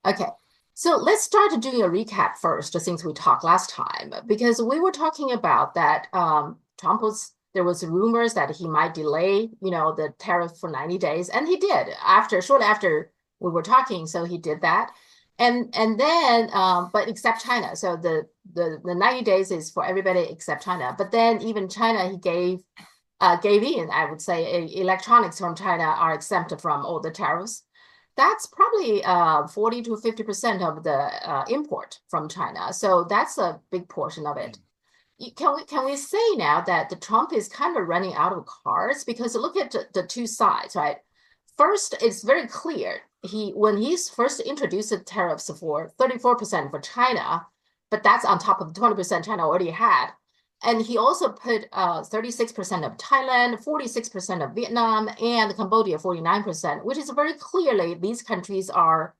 Okay. So let's start doing a recap first, since we talked last time, because we were talking about that Trump there was rumors that he might delay, the tariff for 90 days, and he did shortly after we were talking. So he did that. And then but except China. So the 90 days is for everybody except China. But then even China, he gave in, I would say. Electronics from China are exempted from all the tariffs. That's probably 40 to 50% of the import from China. So that's a big portion of it. Can we say now that the Trump is kind of running out of cards? Because look at the two sides, right? First, it's very clear when he's first introduced the tariffs for 34% for China, but that's on top of the 20% China already had. And he also put 36% of Thailand, 46% of Vietnam, and Cambodia 49%, which is very clearly these countries are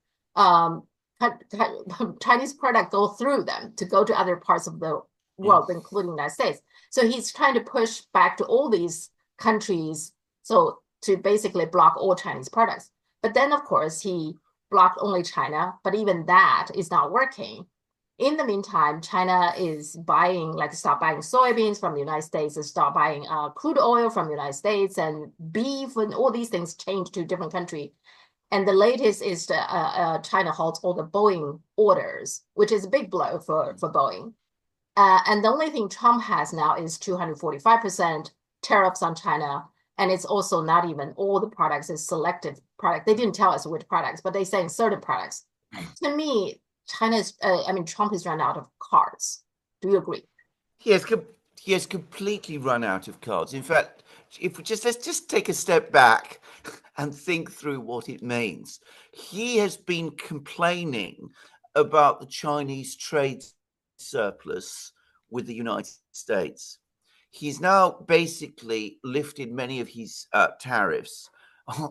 Chinese product go through them to go to other parts of the world, including the United States. So he's trying to push back to all these countries, so to basically block all Chinese products. But then, of course, he blocked only China, but even that is not working. In the meantime, China is stop buying soybeans from the United States, and stop buying crude oil from the United States, and beef, and all these things change to a different country. And the latest is China halts all the Boeing orders, which is a big blow for Boeing. And the only thing Trump has now is 245% tariffs on China. And it's also not even all the products, it's selective product. They didn't tell us which products, but they say certain products. To me, Trump has run out of cards. Do you agree? He has completely run out of cards. In fact, let's just take a step back and think through what it means. He has been complaining about the Chinese trade surplus with the United States. He's now basically lifted many of his tariffs,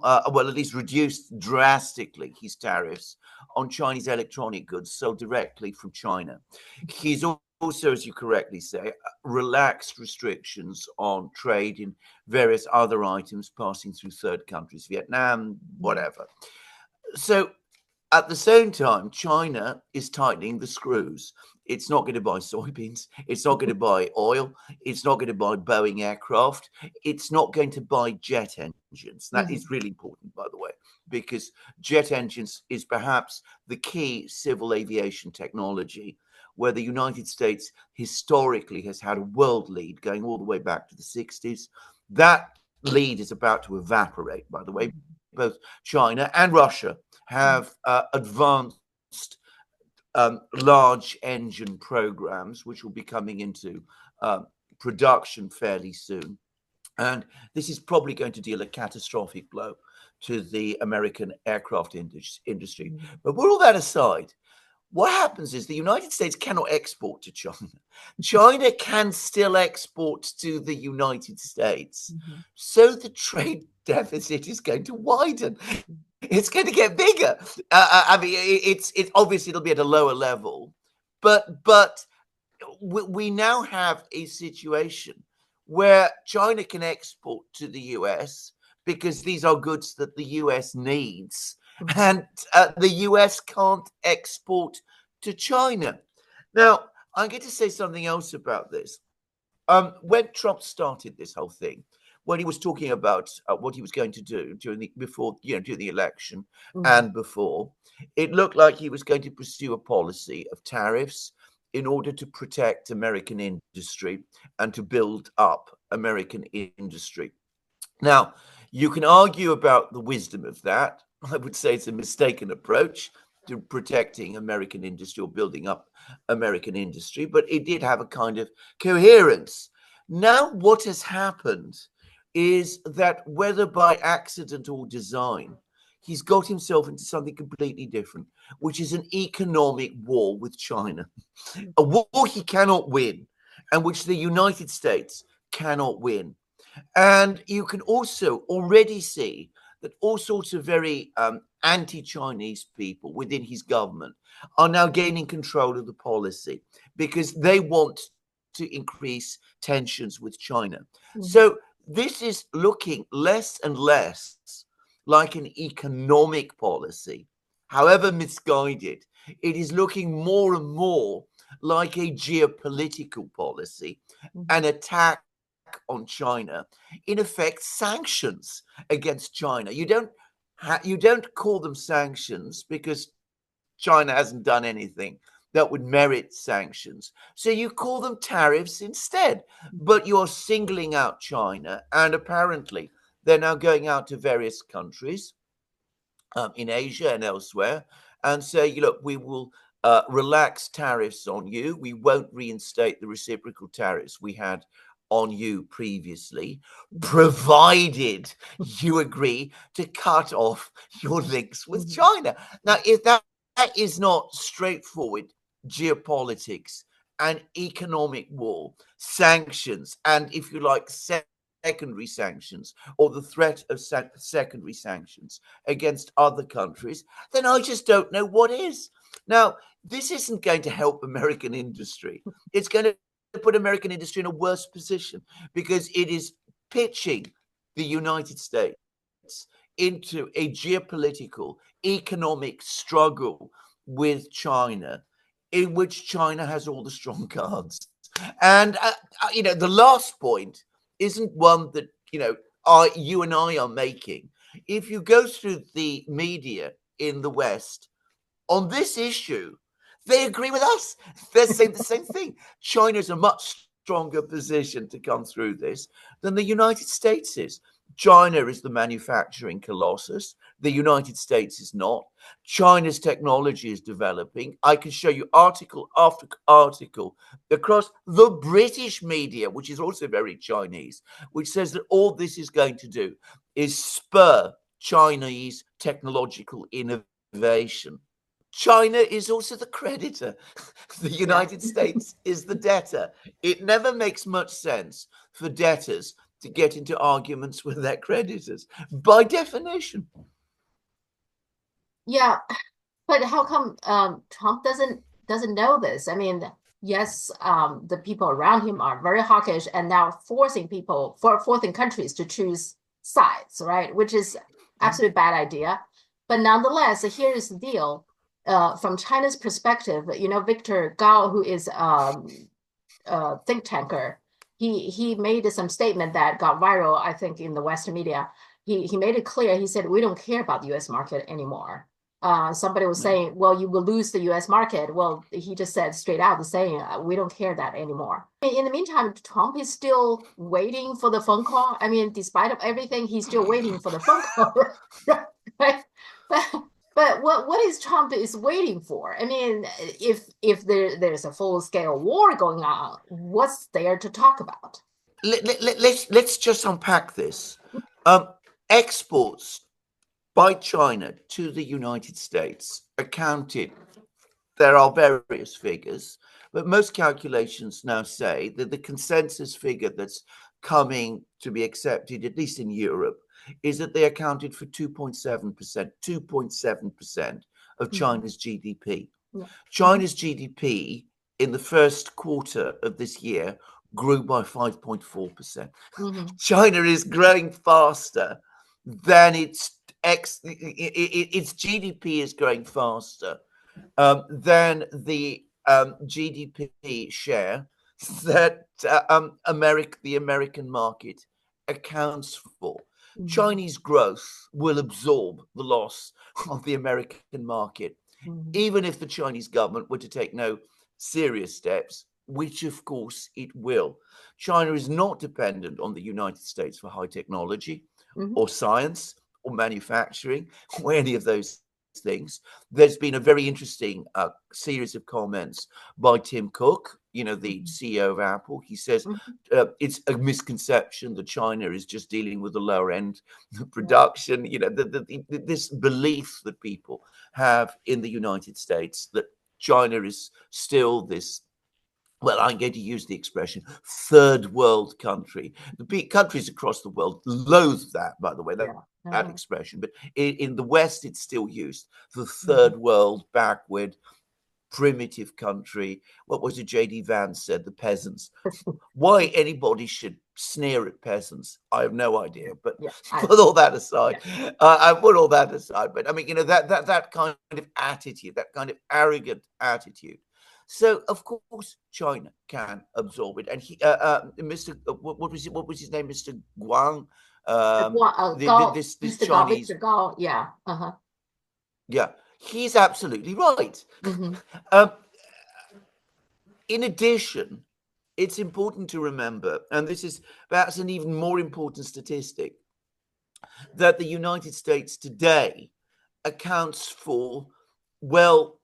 well, at least reduced drastically his tariffs on Chinese electronic goods sold directly from China. He's also, as you correctly say, relaxed restrictions on trade in various other items passing through third countries, Vietnam, whatever. So at the same time, China is tightening the screws. It's not going to buy soybeans. It's not going to buy oil. It's not going to buy Boeing aircraft. It's not going to buy jet engines. That is really important, by the way, because jet engines is perhaps the key civil aviation technology where the United States historically has had a world lead going all the way back to the 60s. That lead is about to evaporate, by the way. Both China and Russia have advanced large engine programs, which will be coming into production fairly soon. And this is probably going to deal a catastrophic blow to the American aircraft industry. But put all that aside, what happens is the United States cannot export to China. China can still export to the United States. So the trade deficit is going to widen. It's going to get bigger. It's obviously it'll be at a lower level, but we now have a situation where China can export to the US because these are goods that the US needs, and the US can't export to China. Now, I'm going to say something else about this. When Trump started this whole thing, when he was talking about what he was going to do during the election and before, it looked like he was going to pursue a policy of tariffs in order to protect American industry and to build up American industry. Now, you can argue about the wisdom of that. I would say it's a mistaken approach to protecting American industry or building up American industry, but it did have a kind of coherence. Now, what has happened is that whether by accident or design, he's got himself into something completely different, which is an economic war with China, a war he cannot win, and which the United States cannot win. And you can also already see that all sorts of very anti-Chinese people within his government are now gaining control of the policy because they want to increase tensions with China. So this is looking less and less like an economic policy however misguided, it is looking more and more like a geopolitical policy, an attack on China, in effect sanctions against China. You don't call them sanctions because China hasn't done anything that would merit sanctions. So you call them tariffs instead, but you're singling out China, and apparently they're now going out to various countries in Asia and elsewhere and say, look, we will relax tariffs on you. We won't reinstate the reciprocal tariffs we had on you previously, provided you agree to cut off your links with China. Now, if that is not straightforward geopolitics and economic war, sanctions, and if you like, secondary sanctions or the threat of secondary sanctions against other countries, then I just don't know what is. Now, this isn't going to help American industry. It's going to put American industry in a worse position because it is pitching the United States into a geopolitical, economic struggle with China, in which China has all the strong cards. And, the last point isn't one that, you and I are making. If you go through the media in the West on this issue, they agree with us. They're saying the same thing. China's a much stronger position to come through this than the United States is. China is the manufacturing colossus. The United States is not. China's technology is developing. I can show you article after article across the British media, which is also very Chinese, which says that all this is going to do is spur Chinese technological innovation. China is also the creditor. The United States is the debtor. It never makes much sense for debtors to get into arguments with their creditors, by definition. Yeah, but how come Trump doesn't know this? I mean, yes, the people around him are very hawkish and now forcing countries to choose sides, right? Which is absolutely bad idea. But nonetheless, here is the deal. From China's perspective, Victor Gao, who is a think tanker, he made some statement that got viral, I think, in the Western media. He made it clear. He said, we don't care about the U.S. market anymore. Somebody was saying, well, you will lose the U.S. market. Well, he just said straight out, saying, we don't care that anymore. In the meantime, Trump is still waiting for the phone call. I mean, despite of everything, he's still waiting for the phone call, right? But what is Trump is waiting for? I mean, if there's a full scale war going on, what's there to talk about? Let's just unpack this. Exports by China to the United States accounted, there are various figures, but most calculations now say that the consensus figure that's coming to be accepted, at least in Europe, is that they accounted for 2.7% of China's GDP. Yeah. China's GDP in the first quarter of this year grew by 5.4%. China is growing faster than its GDP is growing faster than the GDP share that the American market accounts for. Chinese growth will absorb the loss of the American market, even if the Chinese government were to take no serious steps, which of course it will. China is not dependent on the United States for high technology or science or manufacturing or any of those things. There's been a very interesting series of comments by Tim Cook, the CEO of Apple. He says it's a misconception that China is just dealing with the lower end production. This belief that people have in the United States that China is still this, well, I'm going to use the expression, third world country. The countries across the world loathe that, by the way, that expression. But in the West, it's still used. The third world, backward, primitive country. What was it J.D. Vance said? The peasants. Why anybody should sneer at peasants. I have no idea, but Yeah, put all that aside. yeah. I put all that aside. But I mean, that kind of attitude, that kind of arrogant attitude. So of course China can absorb it, and Mr. What was his name, Mr. Guang, Gao, this Mr. Gao, Chinese, Victor Gao, yeah, uh-huh. yeah, he's absolutely right. Mm-hmm. Um, in addition, it's important to remember, and this is perhaps an even more important statistic, that the United States today accounts for, well,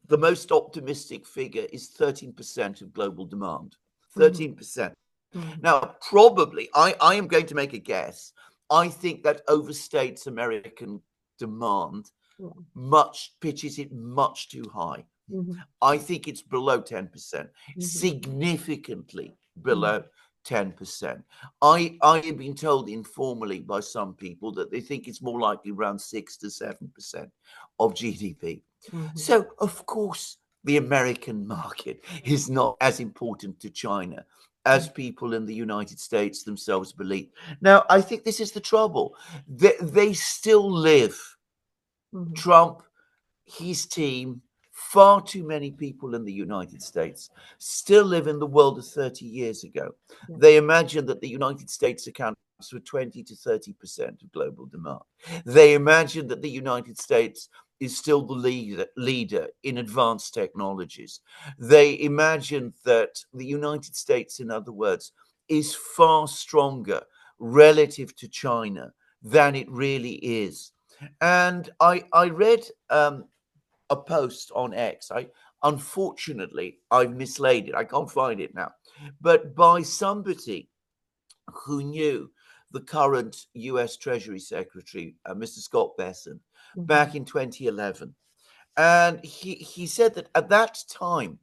the most optimistic figure is 13% of global demand. Mm-hmm. 13%. Mm-hmm. Now, probably, I am going to make a guess. I think that overstates American demand, Yeah. pitches it much too high. Mm-hmm. I think it's below 10%, Mm-hmm. significantly Mm-hmm. below 10%. I have been told informally by some people that they think it's more likely around 6 to 7% of GDP. Mm-hmm. So, of course, the American market is not as important to China as people in the United States themselves believe. Now, I think this is the trouble. They still live. Mm-hmm. Trump, his team, far too many people in the United States still live in the world of 30 years ago. Yeah. They imagine that the United States accounts for 20 to 30% of global demand. They imagine that the United States is still the leader in advanced technologies. They imagine that the United States, in other words, is far stronger relative to China than it really is. And I read a post on X. Unfortunately I've mislaid it. I can't find it now, but by somebody who knew the current U.S. Treasury Secretary, Mr. Scott Bessent, Mm-hmm. back in 2011, and he said that at that time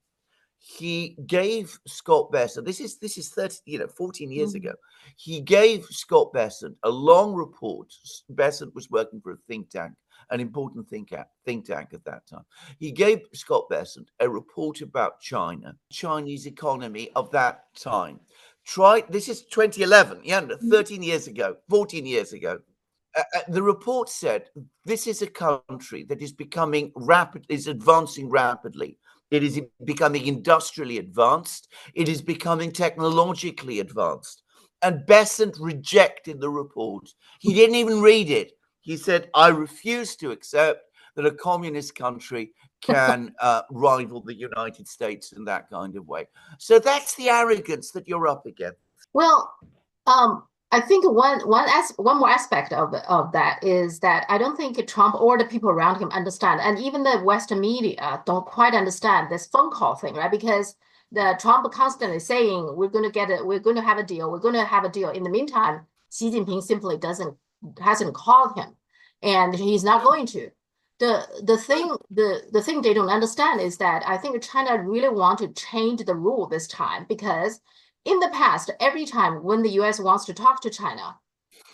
he gave Scott Bessent, this is 30, 14 years Mm-hmm. ago, he gave Scott Bessent a long report. Bessent was working for a think tank, an important think tank at that time. He gave Scott Bessent a report about China, Chinese economy of that time. This is 2011, yeah, 13 years ago, 14 years ago. The report said this is a country that is advancing rapidly. It is becoming industrially advanced. It is becoming technologically advanced. And Besant rejected the report. He didn't even read it. He said, I refuse to accept that a communist country can rival the United States in that kind of way. So that's the arrogance that you're up against. Well, I think one more aspect of that is that I don't think Trump or the people around him understand, and even the Western media don't quite understand this phone call thing, right? Because the Trump constantly saying we're going to get it, we're going to have a deal, we're going to have a deal. In the meantime, Xi Jinping simply hasn't called him, and he's not going to. The thing they don't understand is that I think China really want to change the rule this time because in the past, every time when the US wants to talk to China,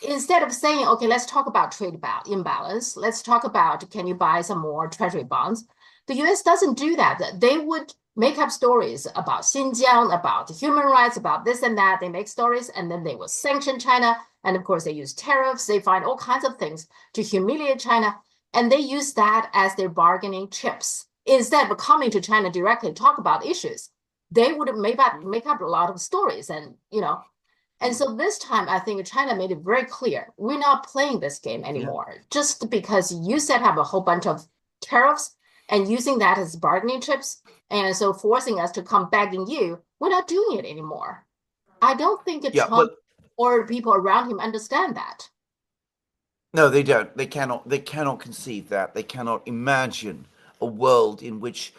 instead of saying, okay, let's talk about trade imbalance, let's talk about can you buy some more treasury bonds, the US doesn't do that. They would make up stories about Xinjiang, about human rights, about this and that. They make stories and then they will sanction China. And of course, they use tariffs. They find all kinds of things to humiliate China. And they use that as their bargaining chips. Instead of coming to China directly to talk about issues, they would make up a lot of stories and so this time I think China made it very clear we're not playing this game Yeah. anymore just because you set up a whole bunch of tariffs and using that as bargaining chips and so forcing us to come begging you, we're not doing it anymore. I don't think Yeah. Trump or people around him understand that. No, they don't. They cannot. They cannot conceive that. They cannot imagine a world in which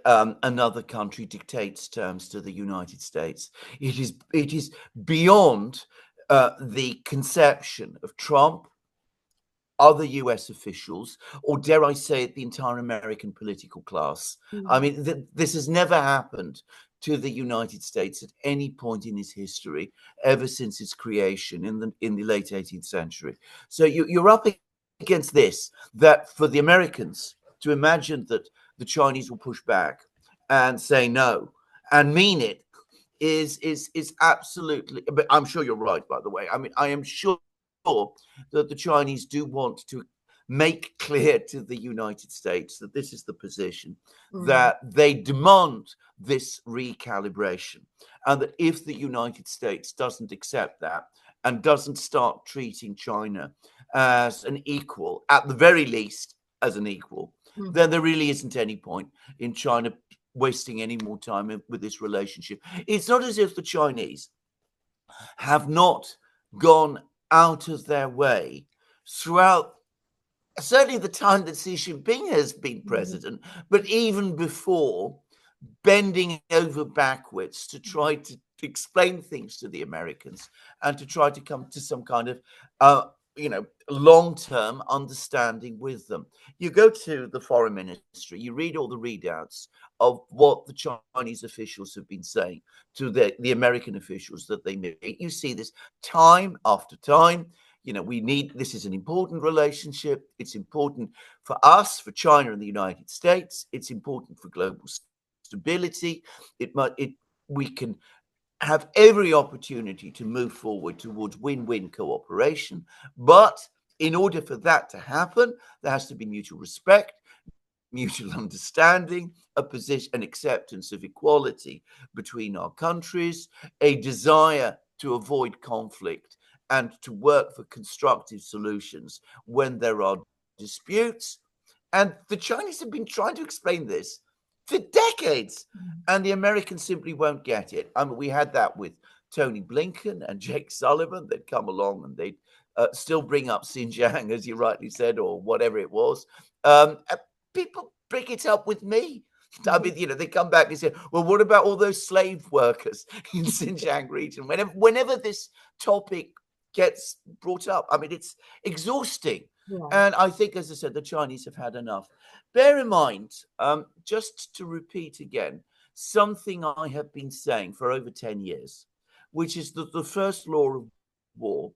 another country dictates terms to the United States. It is beyond the conception of Trump, other US officials, or dare I say it, the entire American political class. I Mm-hmm. mean, this has never happened to the United States at any point in its history, ever since its creation in the late 18th century. So you're up against this, that for the Americans to imagine that the Chinese will push back and say no and mean it is absolutely. But I'm sure you're right, by the way. I mean, I am sure that the Chinese do want to make clear to the United States that this is the position, that they demand this recalibration, and that if the United States doesn't accept that and doesn't start treating China as an equal, at the very least as an equal, then there really isn't any point in China wasting any more time with this relationship. It's not as if the Chinese have not gone out of their way throughout certainly the time that Xi Jinping has been president, but even before, bending over backwards to try to explain things to the Americans and to try to come to some kind of long-term understanding with them. You go to the foreign ministry, you read all the readouts of what the Chinese officials have been saying to the American officials that they meet. You see this time after time. This is an important relationship. It's important for us, for China and the United States. It's important for global stability. We can have every opportunity to move forward towards win-win cooperation. But in order for that to happen, there has to be mutual respect, mutual understanding, an acceptance of equality between our countries, a desire to avoid conflict and to work for constructive solutions when there are disputes. And the Chinese have been trying to explain this for decades, and the Americans simply won't get it. I mean, we had that with Tony Blinken and Jake Sullivan. They'd come along and they'd still bring up Xinjiang, as you rightly said, or whatever it was. People bring it up with me. I mean, they come back and say, well, what about all those slave workers in Xinjiang region? Whenever this topic gets brought up, I mean, it's exhausting. Yeah. And I think, as I said, the Chinese have had enough. Bear in mind, just to repeat again, something I have been saying for over 10 years, which is that the first law of war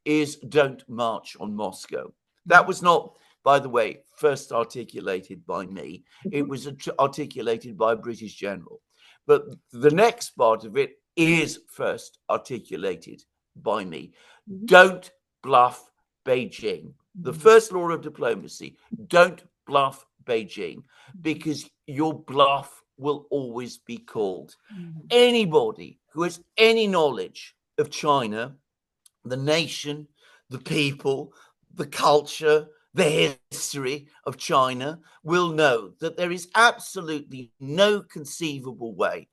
is don't march on Moscow. That was not, by the way, first articulated by me. It was articulated by a British general. But the next part of it is first articulated by me. Don't bluff Beijing. The first law of diplomacy, don't bluff Beijing, because your bluff will always be called. Anybody who has any knowledge of China, the nation, the people, the culture, the history of China will know that there is absolutely no conceivable way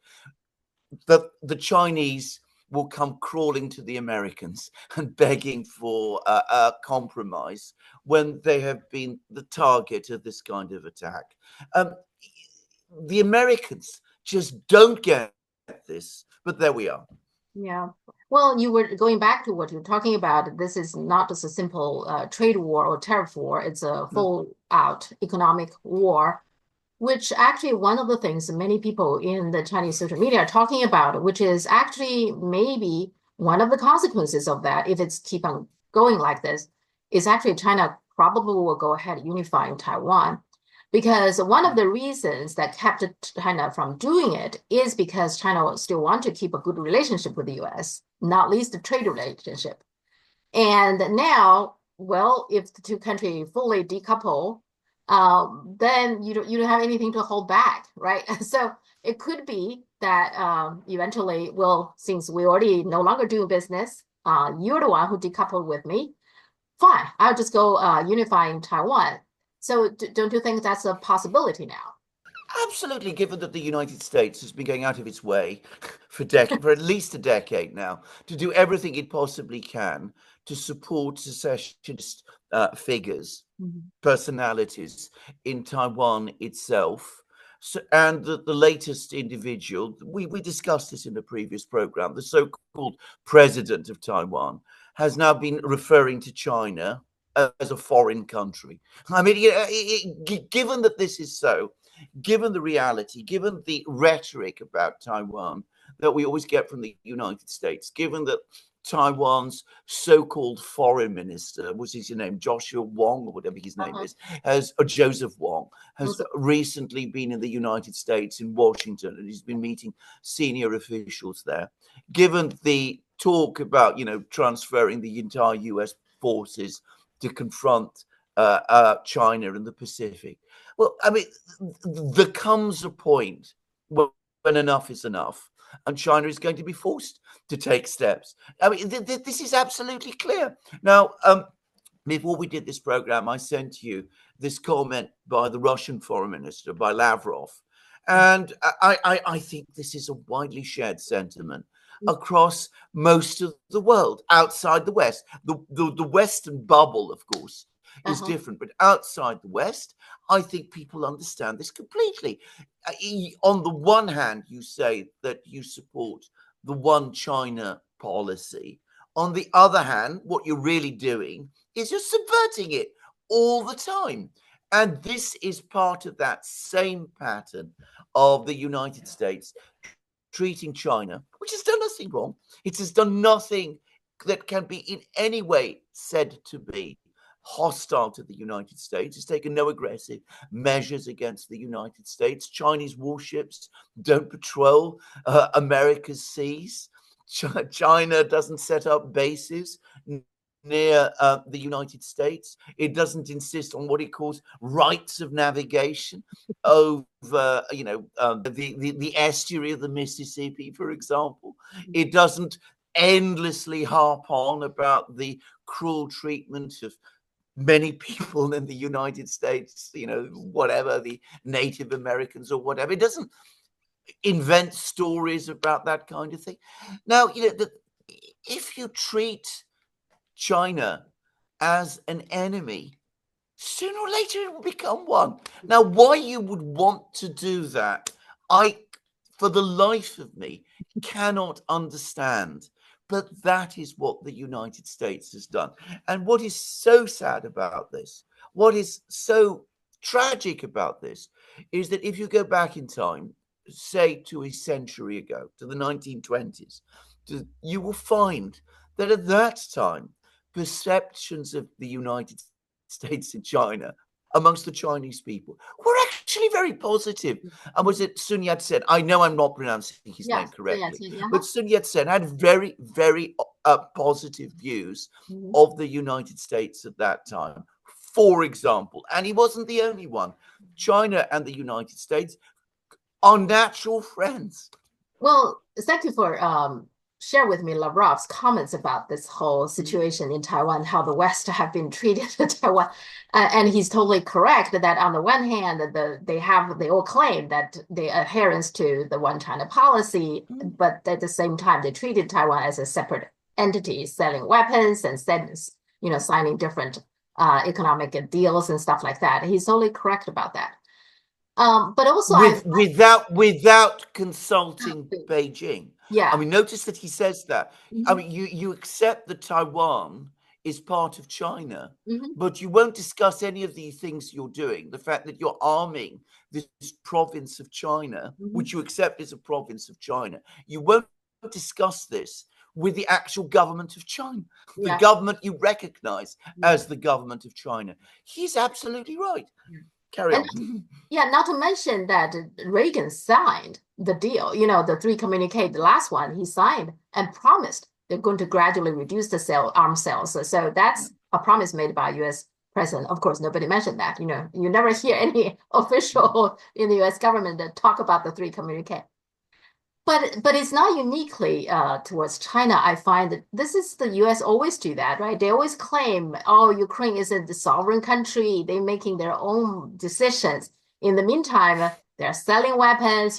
that the Chinese will come crawling to the Americans and begging for a compromise when they have been the target of this kind of attack. The Americans just don't get this, but there we are. Yeah. Well, you were going back to what you're talking about. This is not just a simple trade war or tariff war. It's a full-out economic war, which actually one of the things many people in the Chinese social media are talking about, which is actually maybe one of the consequences of that, if it's keep on going like this, is actually China probably will go ahead unifying Taiwan. Because one of the reasons that kept China from doing it is because China still want to keep a good relationship with the US, not least the trade relationship. And now, well, if the two countries fully decouple, then you don't have anything to hold back, right? So it could be that eventually, well, since we already no longer do business, you're the one who decoupled with me. Fine, I'll just go unifying Taiwan. So don't you think that's a possibility now? Absolutely, given that the United States has been going out of its way for at least a decade now to do everything it possibly can to support secessionist figures, personalities in Taiwan itself. So, and the latest individual, we discussed this in a previous program, the so-called president of Taiwan, has now been referring to China as a foreign country. I mean, given that this is so, given the reality, given the rhetoric about Taiwan that we always get from the United States, given that Taiwan's so-called foreign minister, what's his name, Joshua Wong or whatever his name is, or Joseph Wong, has recently been in the United States in Washington, and he's been meeting senior officials there. Given the talk about, transferring the entire US forces to confront China in the Pacific. Well, I mean, there comes a point when enough is enough, and China is going to be forced to take steps. I mean, this is absolutely clear. Now, before we did this program, I sent you this comment by the Russian foreign minister, by Lavrov. And I think this is a widely shared sentiment across most of the world, outside the West. The Western bubble, of course, is different. But outside the West, I think people understand this completely. On the one hand, you say that you support the one China policy. On the other hand, what you're really doing is you're subverting it all the time. And this is part of that same pattern of the United States treating China, which has done nothing wrong. It has done nothing that can be in any way said to be hostile to the United States. It's taken no aggressive measures against the United States. Chinese warships don't patrol America's seas. China doesn't set up bases near the United States. It doesn't insist on what it calls rights of navigation over, the estuary of the Mississippi, for example. It doesn't endlessly harp on about the cruel treatment of many people in the United States, whatever, the Native Americans or whatever. It doesn't invent stories about that kind of thing. Now, if you treat China as an enemy, sooner or later it will become one. Now, why you would want to do that, I, for the life of me, cannot understand. But that is what the United States has done. And what is so sad about this, what is so tragic about this, is that if you go back in time, say to a century ago, to the 1920s, you will find that at that time, perceptions of the United States and China amongst the Chinese people were actually very positive. And was it Sun Yat-sen? I know I'm not pronouncing his name correctly, but Sun Yat-sen had very, very positive views of the United States at that time, for example. And he wasn't the only one. China and the United States are natural friends. Well, thank you for share with me Lavrov's comments about this whole situation in Taiwan, how the West have been treated Taiwan. And he's totally correct that on the one hand, they all claim that the adherence to the one China policy, but at the same time, they treated Taiwan as a separate entity, selling weapons and signing different economic deals and stuff like that. He's totally correct about that. But also without consulting Beijing. Yeah. I mean, notice that he says that. I mean, you accept that Taiwan is part of China, but you won't discuss any of the things you're doing. The fact that you're arming this province of China, which you accept is a province of China. You won't discuss this with the actual government of China, the government you recognize as the government of China. He's absolutely right. Carry on. Not to mention that Reagan signed the deal, the three communique, the last one he signed and promised they're going to gradually reduce the arms sales. So that's a promise made by U.S. president. Of course, nobody mentioned that. You never hear any official in the U.S. government that talk about the three communique. But it's not uniquely towards China. I find that this is the U.S. always do that, right? They always claim, oh, Ukraine is a sovereign country. They're making their own decisions. In the meantime, they're selling weapons.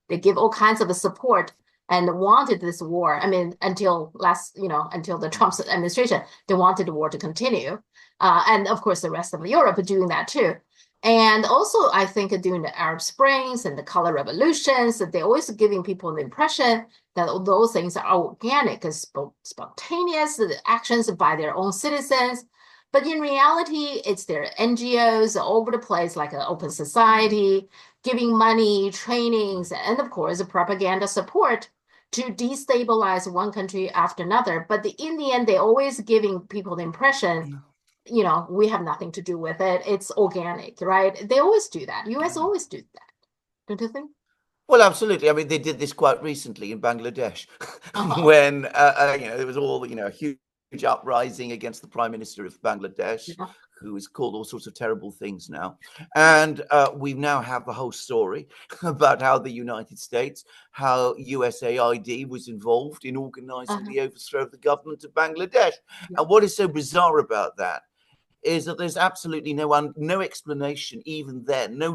They give all kinds of support and wanted this war. I mean, until the Trump administration, they wanted the war to continue. And of course, the rest of Europe are doing that too. And also, I think during the Arab Springs and the color revolutions, that they're always giving people the impression that those things are organic and spontaneous actions by their own citizens. But in reality, it's their NGOs all over the place, like an open society, giving money, trainings, and of course, propaganda support to destabilize one country after another. But in the end, they're always giving people the impression, we have nothing to do with it. It's organic, right? They always do that. US always do that. Don't you think? Well, absolutely. I mean, they did this quite recently in Bangladesh Uh-huh. when, there was all, a huge uprising against the Prime Minister of Bangladesh, Yeah. who is called all sorts of terrible things now. And we now have the whole story about how the United States, how USAID was involved in organizing Uh-huh. the overthrow of the government of Bangladesh. Yeah. And what is so bizarre about that is that there's absolutely no explanation, even then, no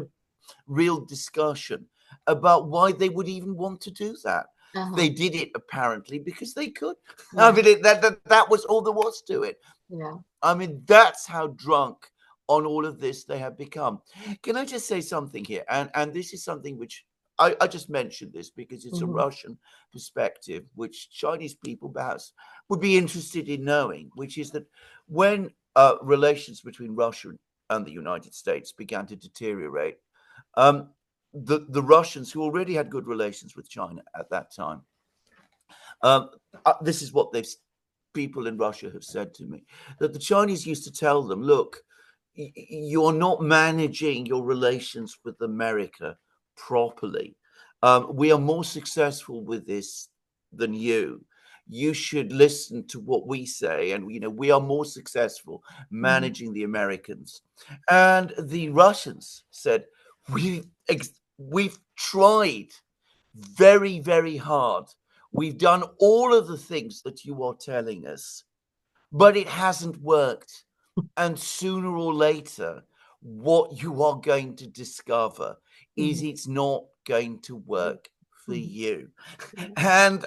real discussion about why they would even want to do that. Uh-huh. They did it apparently because they could. I Yeah. mean, that was all there was to it. Yeah. I mean, that's how drunk on all of this they have become. Can I just say something here? And this is something which I just mentioned this because it's a Hmm. Russian perspective, which Chinese people perhaps would be interested in knowing, which is that when relations between Russia and the United States began to deteriorate, um, the Russians, who already had good relations with China at that time, um, this is what people in Russia have said to me, that the Chinese used to tell them, look, you're not managing your relations with America properly. We are more successful with this than you. You should listen to what we say, and we are more successful Hmm. managing the Americans. And the Russians said, we've tried very, very hard. We've done all of the things that you are telling us, but it hasn't worked. And sooner or later, what you are going to discover is Hmm. it's not going to work for Hmm. you. Yeah. And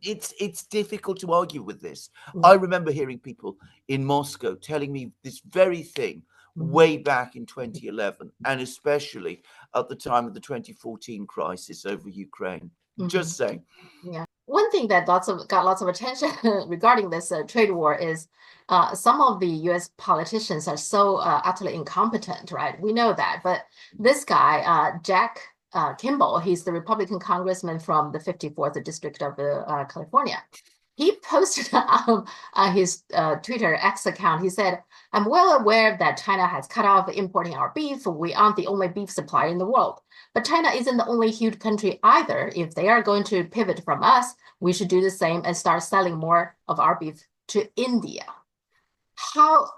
it's difficult to argue with this. I Yeah. remember hearing people in Moscow telling me this very thing Hmm. way back in 2011, and especially at the time of the 2014 crisis over Ukraine. Hmm. Just saying. Yeah. One thing that got lots of attention regarding this trade war is some of the U.S. politicians are so utterly incompetent, right? We know that, but this guy, Jack Kimball, he's the Republican congressman from the 54th district of California. He posted on his Twitter X account. He said, "I'm well aware that China has cut off importing our beef. We aren't the only beef supplier in the world. But China isn't the only huge country either. If they are going to pivot from us, we should do the same and start selling more of our beef to India." How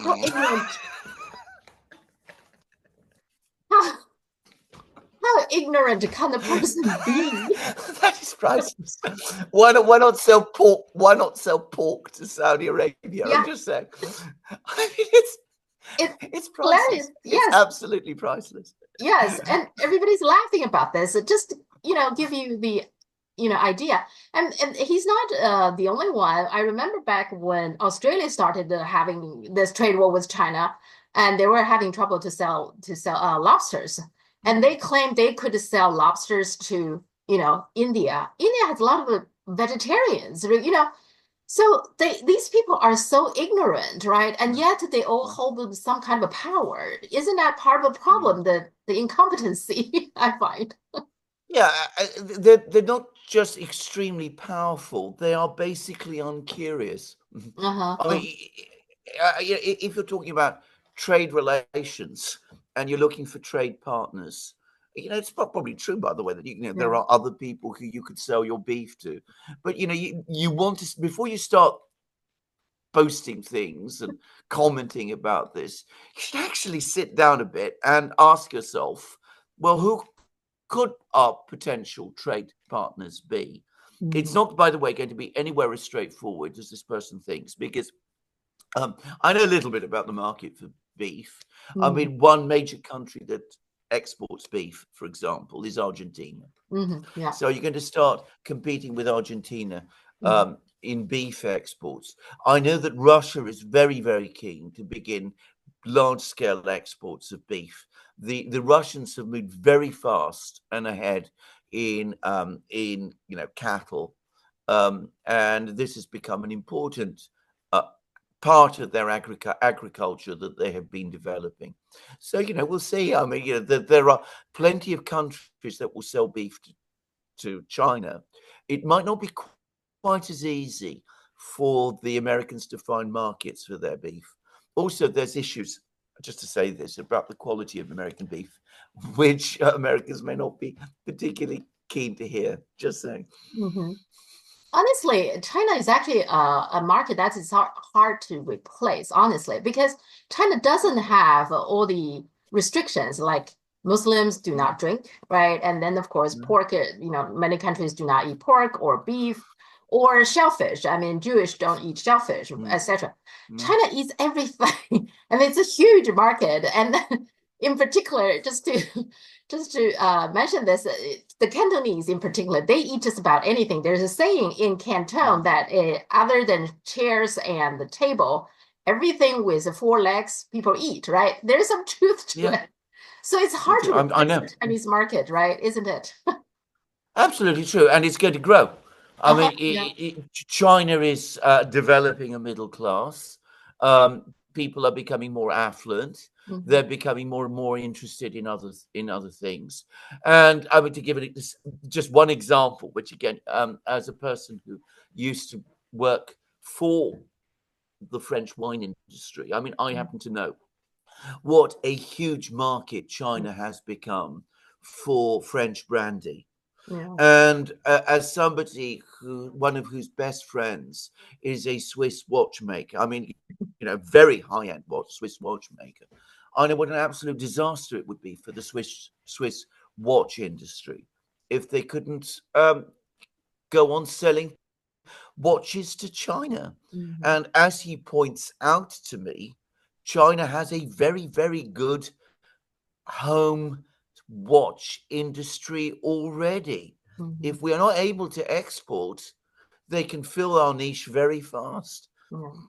how ignorant how, how ignorant can a person be? That is priceless. Why not sell pork? Why not sell pork to Saudi Arabia? I'm Yeah, just saying. I mean, it's it's hilarious. priceless. It's Yes, absolutely priceless. yes, and everybody's laughing about this. It just, give you the, idea. And he's not the only one. I remember back when Australia started having this trade war with China, and they were having trouble to sell lobsters, and they claimed they could sell lobsters to, India. India has a lot of vegetarians, so these people are so ignorant, right? And yet they all hold some kind of a power. Isn't that part of the problem, the incompetency, I find? Yeah, they're not just extremely powerful; they are basically uncurious. Uh-huh. I mean, if you're talking about trade relations and you're looking for trade partners, it's probably true, by the way, that Yeah. there are other people who you could sell your beef to, but you want to, before you start posting things and commenting about this, you should actually sit down a bit and ask yourself, well, who could our potential trade partners be? It's Mhm. not, by the way, going to be anywhere as straightforward as this person thinks, because I know a little bit about the market for beef. I Mhm. mean, one major country that exports beef, for example, is Argentina. Mhm. Yeah. So you're going to start competing with Argentina Mhm. in beef exports. I know that Russia is very, very keen to begin large-scale exports of beef. The Russians have moved very fast and ahead in cattle, and this has become an important uh, part of their agriculture that they have been developing. So we'll see. I mean, there are plenty of countries that will sell beef to China, it might not be quite as easy for the Americans to find markets for their beef. Also, there's issues, just to say this, about the quality of American beef, which Americans may not be particularly keen to hear. Just saying. Mm-hmm. Honestly, China is actually a market that is hard to replace, honestly, because China doesn't have all the restrictions like Muslims do not drink, right? And then, of course, pork, many countries do not eat pork or beef or shellfish. I mean, Jewish don't eat shellfish, etc. China eats everything, and it's a huge market. And in particular, just to mention this, the Cantonese in particular, they eat just about anything. There's a saying in Canton that other than chairs and the table, everything with four legs people eat, right? There's some truth to it. So it's hard to replace the Chinese market, right? Isn't it? Absolutely true. And it's going to grow. I mean, China is developing a middle class. People are becoming more affluent. They're becoming more and more interested in other things. And I mean, to give it just one example, which again, as a person who used to work for the French wine industry, I mean, I happen to know what a huge market China has become for French brandy. Yeah. And as somebody one of whose best friends is a Swiss watchmaker, I mean, very high-end Swiss watchmaker, I know what an absolute disaster it would be for the Swiss watch industry if they couldn't go on selling watches to China. And as he points out to me, China has a very, very good home watch industry already. If we are not able to export, they can fill our niche very fast.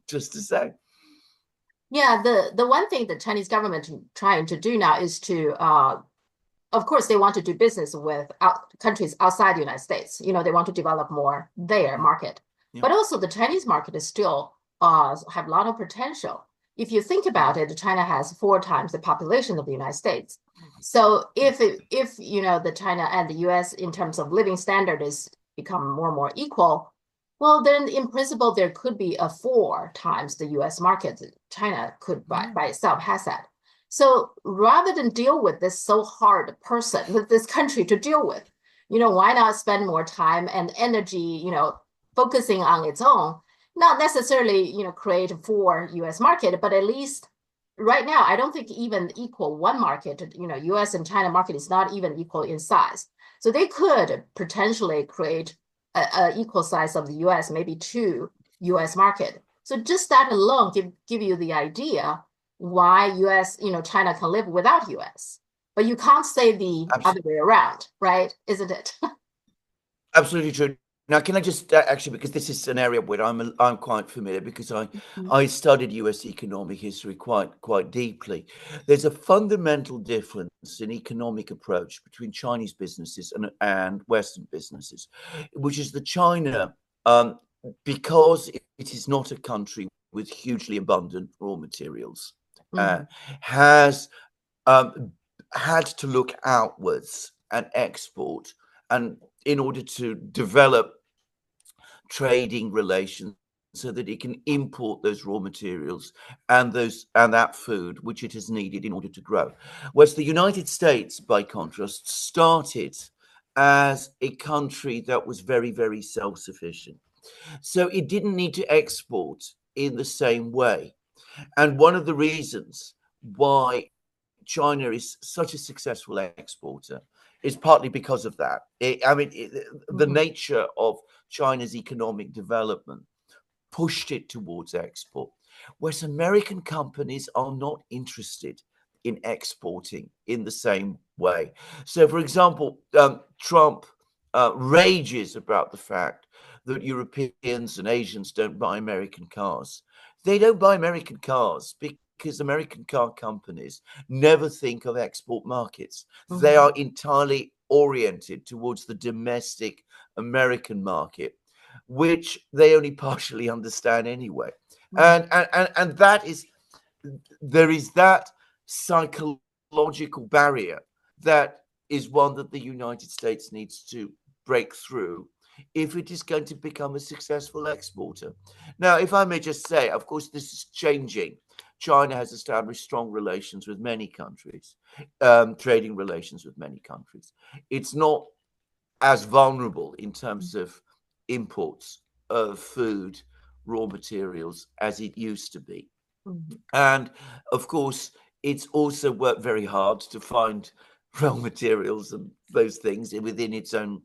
Just to say. Yeah, the one thing the Chinese government trying to do now is to, of course, they want to do business with countries outside the United States. They want to develop more their market. But also the Chinese market is still have a lot of potential. If you think about it, China has 4 times the population of the United States. So if the China and the US in terms of living standard is become more and more equal, well, then in principle, there could be a 4 times the US market. China could by itself has that. So rather than deal with this so hard person, with this country to deal with, why not spend more time and energy, focusing on its own, not necessarily, create 4 US market, but at least right now, I don't think even equal one market, US and China market is not even equal in size. So they could potentially create a equal size of the US, maybe 2 US market. So just that alone give you the idea why US, China can live without US. But you can't say the other way around, right? Isn't it? Absolutely true. Now, can I just actually, because this is an area where I'm quite familiar, because I studied US economic history quite deeply. There's a fundamental difference in economic approach between Chinese businesses and Western businesses, which is that China, because it is not a country with hugely abundant raw materials, has had to look outwards and export, and in order to develop trading relations so that it can import those raw materials and that food which it has needed in order to grow. Whereas the United States, by contrast, started as a country that was very, very self-sufficient. So it didn't need to export in the same way. And one of the reasons why China is such a successful exporter is partly because of that. The nature of China's economic development pushed it towards export, whereas American companies are not interested in exporting in the same way. So, for example, Trump rages about the fact that Europeans and Asians don't buy American cars. They don't buy American cars because American car companies never think of export markets. They are entirely oriented towards the domestic American market, which they only partially understand anyway. And that is, there is that psychological barrier that is one that the United States needs to break through if it is going to become a successful exporter. Now, if I may just say, of course, this is changing. China has established strong relations with many countries, trading relations with many countries. It's not as vulnerable in terms of imports of food, raw materials as it used to be. Mm-hmm. And of course, it's also worked very hard to find raw materials and those things within its own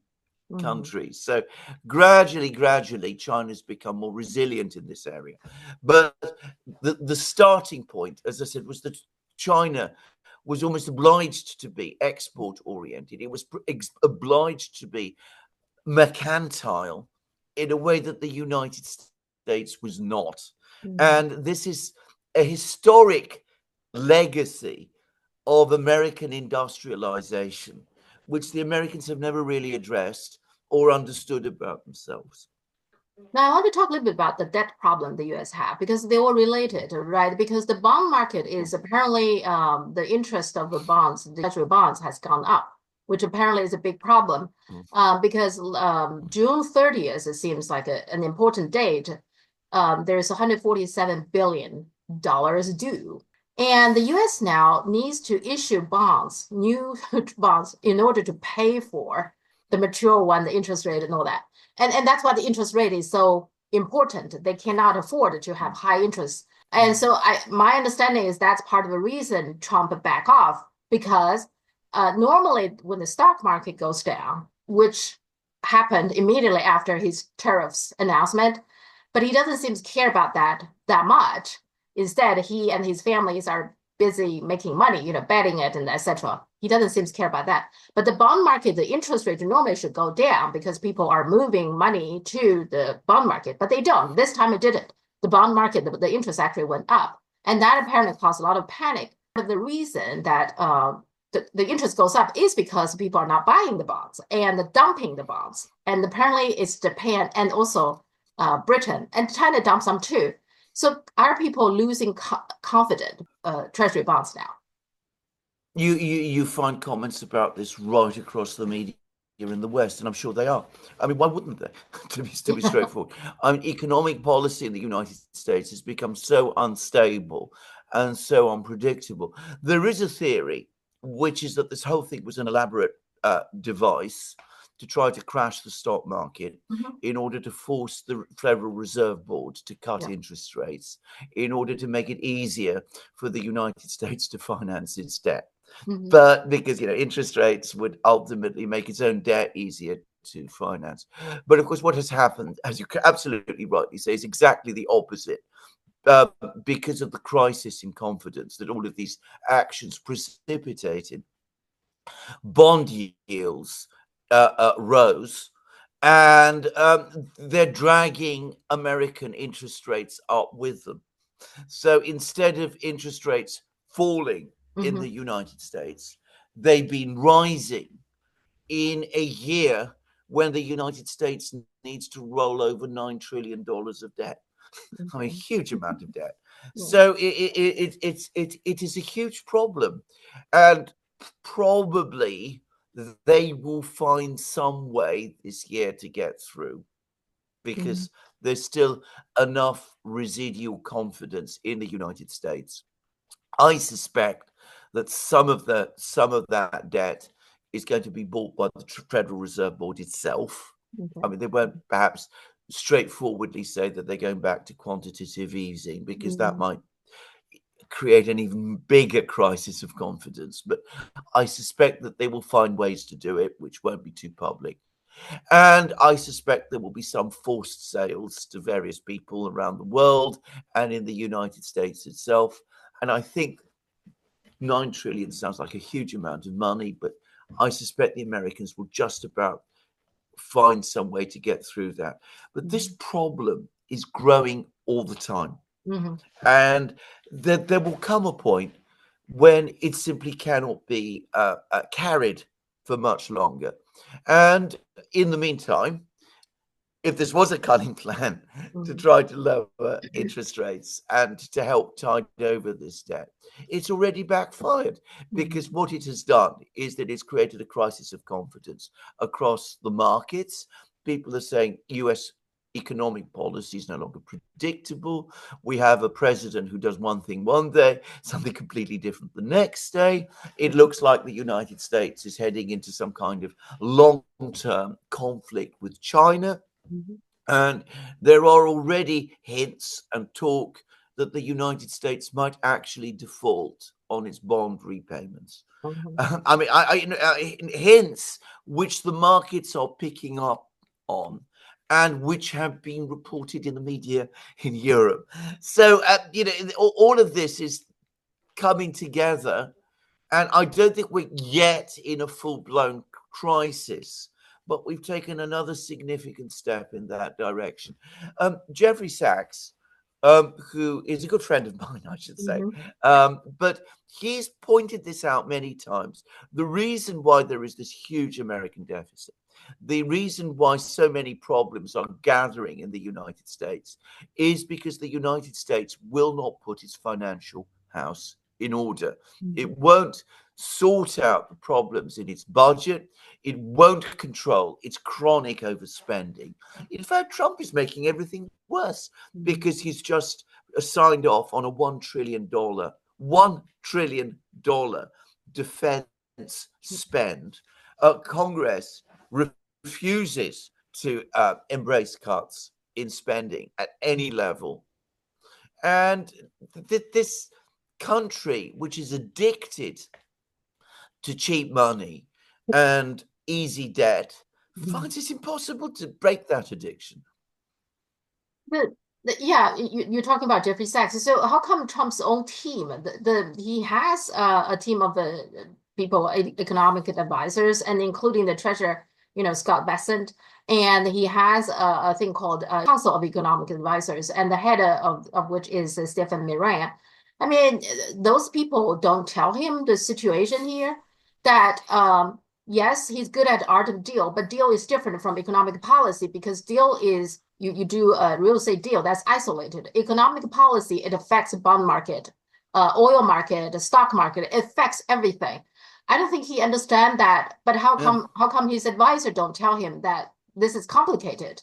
countries. So gradually, China's become more resilient in this area. But the starting point, as I said, was that China was almost obliged to be export oriented. It was obliged to be mercantile in a way that the United States was not. And this is a historic legacy of American industrialization, which the Americans have never really addressed or understood about themselves. Now, I want to talk a little bit about the debt problem the US have because they were related, right? Because the bond market is apparently the interest of the bonds, the treasury bonds has gone up, which apparently is a big problem because June 30th, it seems like an important date. There's $147 billion due. And the US now needs to issue bonds, new bonds, in order to pay for the mature one, the interest rate and all that. And that's why the interest rate is so important. They cannot afford to have high interest. And so my understanding is that's part of the reason Trump back off, because normally when the stock market goes down, which happened immediately after his tariffs announcement, but he doesn't seem to care about that much. Instead, he and his families are busy making money, betting it and etc. He doesn't seem to care about that. But the bond market, the interest rate normally should go down because people are moving money to the bond market, but they don't. This time it didn't. The bond market, the interest actually went up. And that apparently caused a lot of panic. Part of the reason that the interest goes up is because people are not buying the bonds and dumping the bonds. And apparently it's Japan and also Britain, and China dumps them too. So are people losing confident treasury bonds now? You find comments about this right across the media in the West, and I'm sure they are. I mean, why wouldn't they? to be straightforward, I mean, economic policy in the United States has become so unstable and so unpredictable. There is a theory, which is that this whole thing was an elaborate device to try to crash the stock market in order to force the Federal Reserve Board to cut interest rates in order to make it easier for the United States to finance its debt. But because, interest rates would ultimately make its own debt easier to finance. But of course, what has happened, as you absolutely rightly say, is exactly the opposite. Because of the crisis in confidence that all of these actions precipitated, bond yields rose, and they're dragging American interest rates up with them. So instead of interest rates falling in the United States, they've been rising in a year when the United States needs to roll over $9 trillion of debt. I mean, a huge amount of debt. So it is a huge problem, and probably they will find some way this year to get through, because there's still enough residual confidence in the United States. I suspect that some of that debt is going to be bought by the Federal Reserve Board itself. I mean, they won't perhaps straightforwardly say that they're going back to quantitative easing, because that might create an even bigger crisis of confidence. But I suspect that they will find ways to do it, which won't be too public. And I suspect there will be some forced sales to various people around the world and in the United States itself. And I think 9 trillion sounds like a huge amount of money, but I suspect the Americans will just about find some way to get through that. But this problem is growing all the time. And there will come a point when it simply cannot be carried for much longer. And in the meantime, if this was a cunning plan to Mhm. try to lower interest rates and to help tide over this debt, it's already backfired, because Mhm. what it has done is that it's created a crisis of confidence across the markets. People are saying US economic policy is no longer predictable. We have a president who does one thing one day, something completely different the next day. It looks like the United States is heading into some kind of long-term conflict with China. Mhm. And there are already hints and talk that the United States might actually default on its bond repayments. Mhm. I mean, hints which the markets are picking up on and which have been reported in the media in Europe. So, all of this is coming together, and I don't think we're yet in a full blown crisis, but we've taken another significant step in that direction. Jeffrey Sachs, who is a good friend of mine, I should say, Mhm. but he's pointed this out many times. The reason why there is this huge American deficit, the reason why so many problems are gathering in the United States, is because the United States will not put its financial house in order. Mhm. It won't sort out the problems in its budget. It won't control its chronic overspending. In fact, Trump is making everything worse Mhm. because he's just signed off on a $1 trillion defense spend. Congress refuses to embrace cuts in spending at any level. And this country, which is addicted to cheap money and easy debt, Mhm. finds it impossible to break that addiction. The, yeah, you're talking about Jeffrey Sachs. So how come Trump's own team, he has a team of people, economic advisors, and including the treasurer, Scott Bessent, and he has a thing called Council of Economic Advisors, and the head of which is Stephen Miran. I mean, those people don't tell him the situation here that yes, he's good at art of deal, but deal is different from economic policy because deal is you do a real estate deal that's isolated. Economic policy, it affects bond market, oil market, the stock market, it affects everything. I don't think he understand that, but Yeah. how come his advisor don't tell him that this is complicated?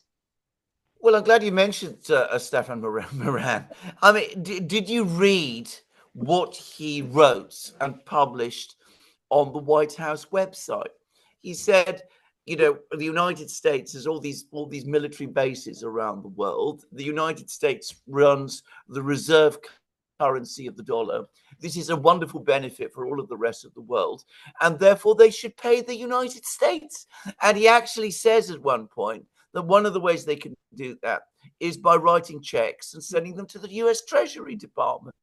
Well, I'm glad you mentioned Stefan Moran. I mean, did you read what he wrote and published on the White House website? He said, the United States has all these military bases around the world. The United States runs the reserve currency of the dollar. This is a wonderful benefit for all of the rest of the world, and therefore they should pay the United States. And he actually says at one point that one of the ways they can do that is by writing checks and sending them to the US Treasury Department.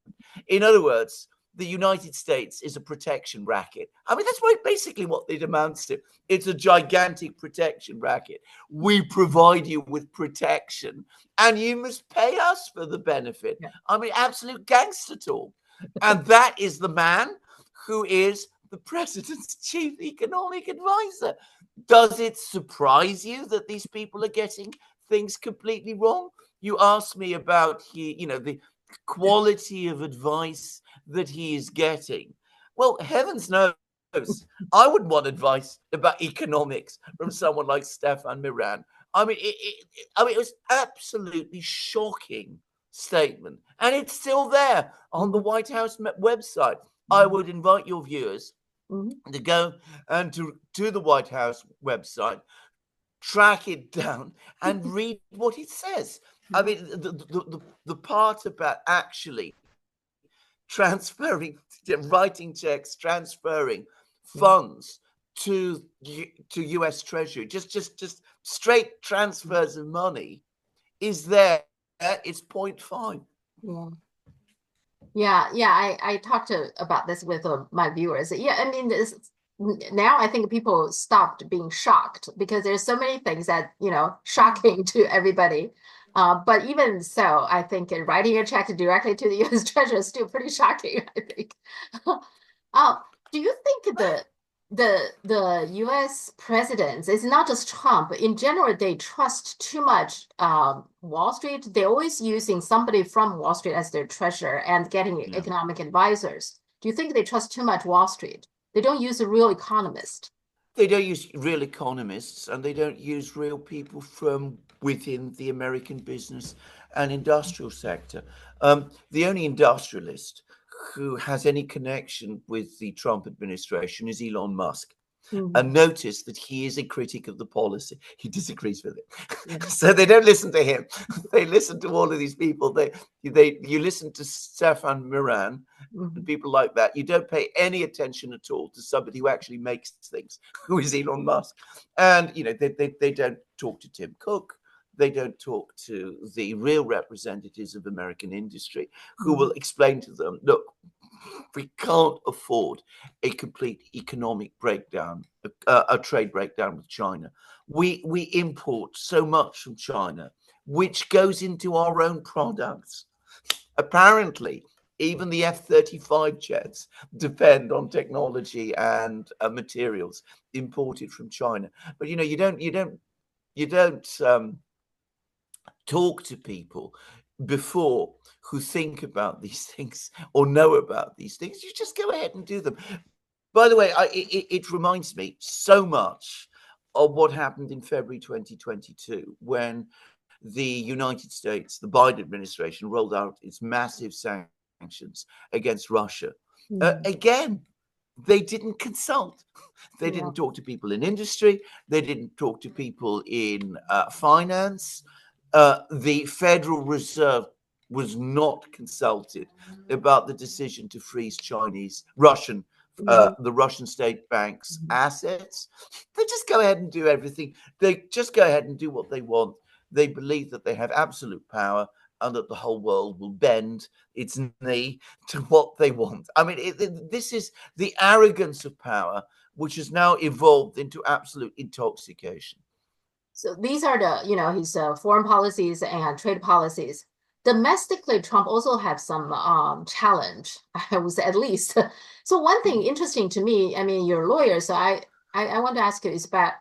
In other words, the United States is a protection racket. I mean, that's basically what it amounts to. It's a gigantic protection racket. We provide you with protection, and you must pay us for the benefit. Yeah. I mean, absolute gangster talk. And that is the man who is the president's chief economic advisor. Does it surprise you that these people are getting things completely wrong? You asked me about the quality of advice that he is getting. Well, heavens knows, I wouldn't want advice about economics from someone like Stefan Miran. I mean, it was absolutely shocking statement, and it's still there on the Mhm. White House website. I Mhm. would invite your viewers Mhm. to go and to the White House website, track it down, and read what it says. I Mhm. mean, the part about actually transferring, writing checks, transferring Mhm. funds to US Treasury, just straight transfers of money is there. It's point five. Yeah. Yeah, I talked about this with my viewers. Yeah, I mean, now I think people stopped being shocked because there's so many things that, shocking to everybody. But even so, I think writing a check directly to the U.S. Treasury is still pretty shocking, I think. Uh, do you think the the U.S. presidents, it's not just Trump. In general, they trust too much Wall Street. They're always using somebody from Wall Street as their treasurer and getting Yeah. economic advisors. Do you think they trust too much Wall Street? They don't use a real economist. They don't use real economists, and they don't use real people from within the American business and industrial sector. The only industrialist who has any connection with the Trump administration is Elon Musk. And Mhm. notice that he is a critic of the policy. He disagrees with it. Yeah. So they don't listen to him. They listen to all of these people. You listen to Stefan Miran and Mhm. people like that. You don't pay any attention at all to somebody who actually makes things, who is Elon Musk. And they don't talk to Tim Cook. They don't talk to the real representatives of American industry who will Mhm. explain to them, look, we can't afford a complete economic breakdown, a trade breakdown with China. We import so much from China, which goes into our own products. Apparently, even the F-35 jets depend on technology and materials imported from China. But you don't talk to people before who think about these things or know about these things. You just go ahead and do them. By the way, it reminds me so much of what happened in February 2022 when the United States, the Biden administration, rolled out its massive sanctions against Russia. Mhm. Again, they didn't consult. They Yeah. didn't talk to people in industry. They didn't talk to people in finance. The Federal Reserve was not consulted about the decision to freeze Mhm. the Russian state bank's Mhm. assets. They just go ahead and do everything. They just go ahead and do what they want. They believe that they have absolute power and that the whole world will bend its knee to what they want. I mean, this is the arrogance of power, which has now evolved into absolute intoxication. So these are his foreign policies and trade policies. Domestically, Trump also had some challenge, I would say at least. So one thing interesting to me, I mean, you're a lawyer, so I want to ask you is about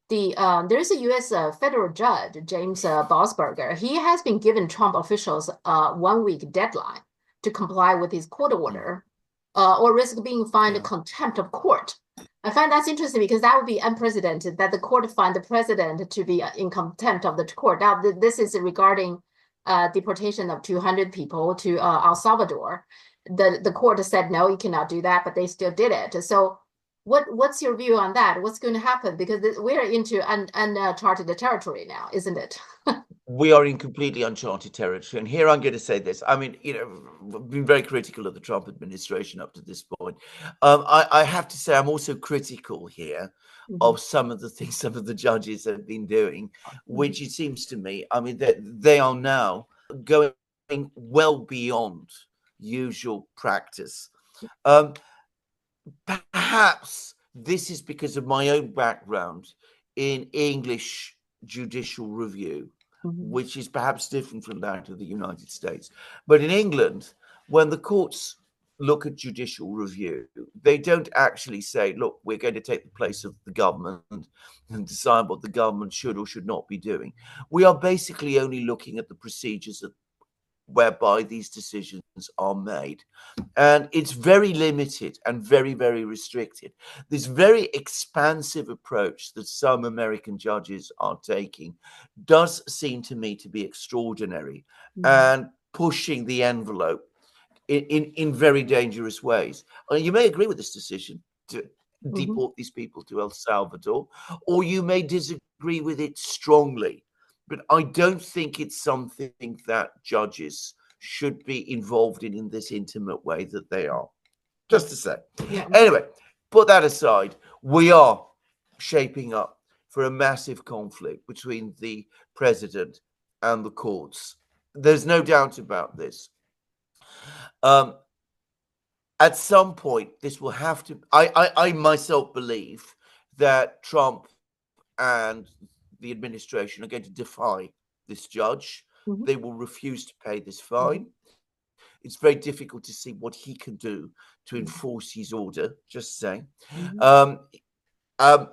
there's a U.S. Federal judge, James Bosberger. He has been given Trump officials a 1 week deadline to comply with his court Mm, order, or risk being fined yeah. contempt of court. I find that's interesting because that would be unprecedented that the court find the president to be in contempt of the court. Now, this is regarding deportation of 200 people to El Salvador. The court said no, you cannot do that, but they still did it. So, what's your view on that? What's going to happen? Because we're into uncharted territory now, isn't it? We are in completely uncharted territory. And here I'm going to say this. I mean, I've been very critical of the Trump administration up to this point. I have to say, I'm also critical here Mhm. of some of the things some of the judges have been doing, Mhm. which it seems to me, I mean, that they are now going well beyond usual practice. Um, Perhaps this is because of my own background in English judicial review, Mhm. which is perhaps different from that of the United States. But in England, when the courts look at judicial review, they don't actually say, look, we're going to take the place of the government and decide what the government should or should not be doing. We are basically only looking at the procedures whereby these decisions are made. And it's very limited and very, very restricted. This very expansive approach that some American judges are taking does seem to me to be extraordinary Mhm. and pushing the envelope in very dangerous ways. You may agree with this decision to Mhm. deport these people to El Salvador, or you may disagree with it strongly. But I don't think it's something that judges should be involved in this intimate way that they are. Yeah. Just to say. Yeah. Anyway, put that aside. We are shaping up for a massive conflict between the president and the courts. There's no doubt about this. Um, at some point, this will have to. I myself believe that Trump and the administration are going to defy this judge. Mhm. They will refuse to pay this Mhm. fine. It's very difficult to see what he can do to Mhm. enforce his order. Just saying. Mhm. Um, Um,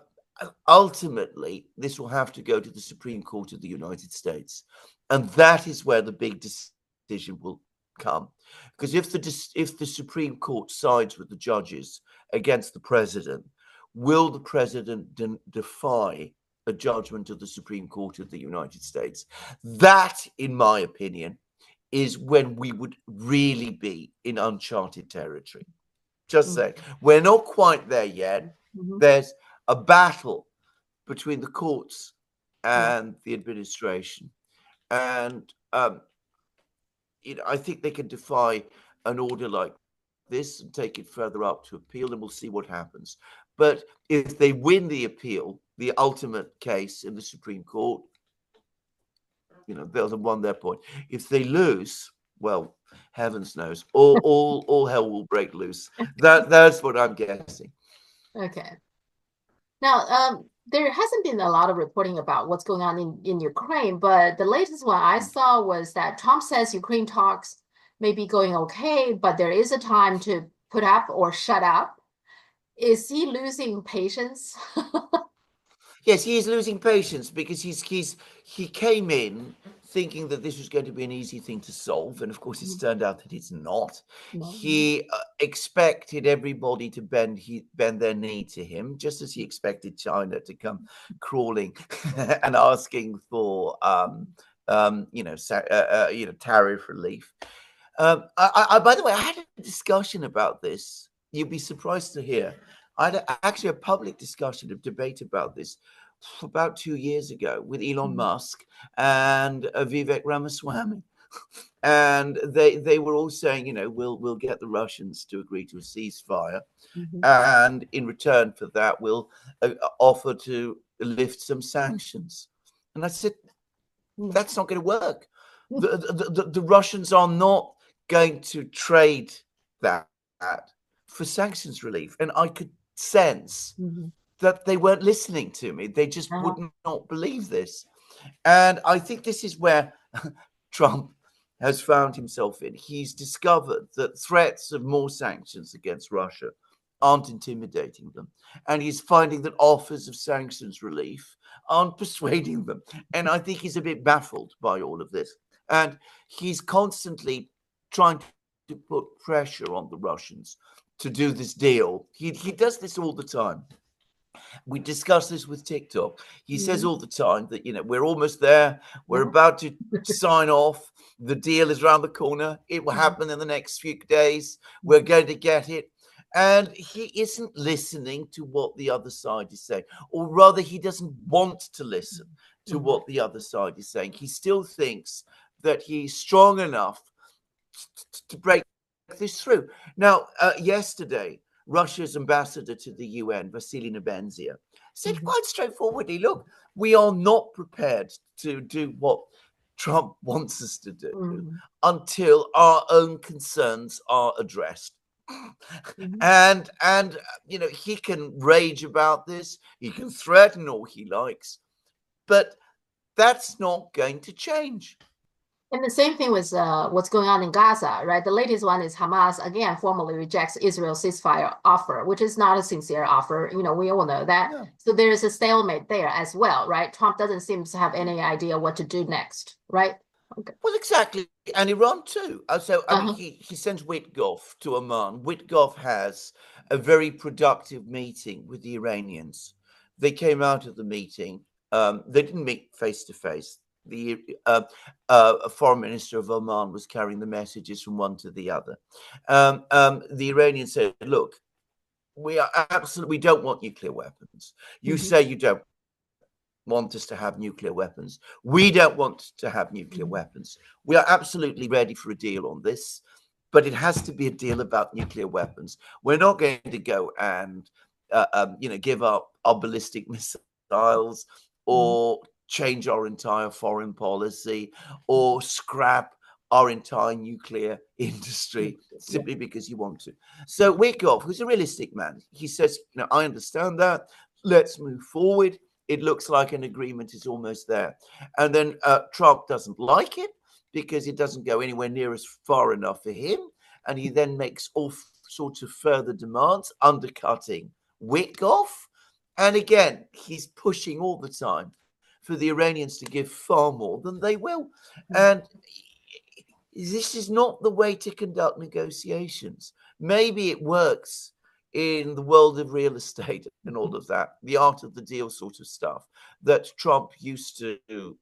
Ultimately, this will have to go to the Supreme Court of the United States, and that is where the big decision will come. Because if the Supreme Court sides with the judges against the president, will the president defy a judgment of the Supreme Court of the United States? That, in my opinion, is when we would really be in uncharted territory. Just Mm-hmm. saying, we're not quite there yet. Mm-hmm. There's a battle between the courts Yeah. and the administration, and I think they can defy an order like this and take it further up to appeal, and we'll see what happens. But if they win the appeal, the ultimate case in the Supreme Court, they'll have won their point. If they lose, well, heavens knows, all hell will break loose. That's what I'm guessing. Okay. Now, there hasn't been a lot of reporting about what's going on in Ukraine, but the latest one I saw was that Trump says Ukraine talks may be going okay, but there is a time to put up or shut up. Is he losing patience? Yes, he is losing patience because he came in thinking that this was going to be an easy thing to solve, and of course, it's turned out that it's not. No. He expected everybody to bend their knee to him, just as he expected China to come crawling and asking for tariff relief. By the way, I had a discussion about this. You'd be surprised to hear. I had actually a public discussion, a debate about this about 2 years ago with Elon Musk and Vivek Ramaswamy. And they were all saying, we'll get the Russians to agree to a ceasefire. And in return for that, we'll offer to lift some sanctions. And I said, that's not going to work. The Russians are not going to trade that for sanctions relief. And I could sense that they weren't listening to me. They just would not believe this. And I think this is where Trump has found himself in. He's discovered that threats of more sanctions against Russia aren't intimidating them. And he's finding that offers of sanctions relief aren't persuading them. And I think he's a bit baffled by all of this. And he's constantly trying to put pressure on the Russians to do this deal. He does this all the time. We discuss this with TikTok. He says all the time that, we're almost there. We're about to sign off. The deal is around the corner. It will happen in the next few days. We're going to get it. And he isn't listening to what the other side is saying, or rather, he doesn't want to listen to what the other side is saying. He still thinks that he's strong enough to break this through. Now, yesterday, Russia's ambassador to the UN, Vasily Nebenzia, said quite straightforwardly, look, we are not prepared to do what Trump wants us to do until our own concerns are addressed. And he can rage about this, he can threaten all he likes, but that's not going to change. And the same thing with what's going on in Gaza, right? The latest one is Hamas again formally rejects Israel's ceasefire offer, which is not a sincere offer. We all know that. Yeah. So there is a stalemate there as well, right? Trump doesn't seem to have any idea what to do next, right? Okay. Well, exactly, and Iran too. So I mean, he sends Witkoff to Oman. Witkoff has a very productive meeting with the Iranians. They came out of the meeting. They didn't meet face to face. The foreign minister of Oman was carrying the messages from one to the other. The Iranians said, look, we don't want nuclear weapons. You say you don't want us to have nuclear weapons. We don't want to have nuclear weapons. We are absolutely ready for a deal on this, but it has to be a deal about nuclear weapons. We're not going to go and give up our ballistic missiles or change our entire foreign policy or scrap our entire nuclear industry simply because you want to. So Witkoff, who's a realistic man, he says, I understand that. Let's move forward. It looks like an agreement is almost there. And then Trump doesn't like it because it doesn't go anywhere near as far enough for him. And he then makes all sorts of further demands, undercutting Witkoff. And again, he's pushing all the time for the Iranians to give far more than they will. And this is not the way to conduct negotiations. Maybe it works in the world of real estate and all of that, the art of the deal sort of stuff that Trump used to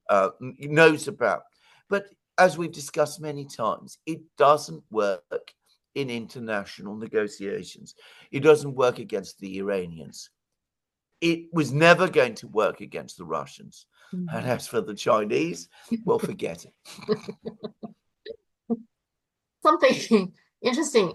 knows about. But as we've discussed many times, it doesn't work in international negotiations. It doesn't work against the Iranians. It was never going to work against the Russians. And as for the Chinese, well, forget it. Something interesting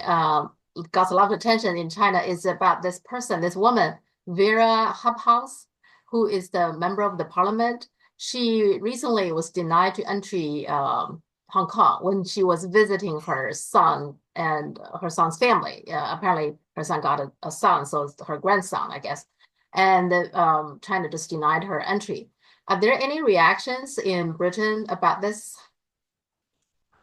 got a lot of attention in China is about this person, this woman, Wera Hobhouse, who is the member of the parliament. She recently was denied to entry Hong Kong when she was visiting her son and her son's family. Apparently, her son got a son, so it's her grandson, I guess. And China just denied her entry. Are there any reactions in Britain about this?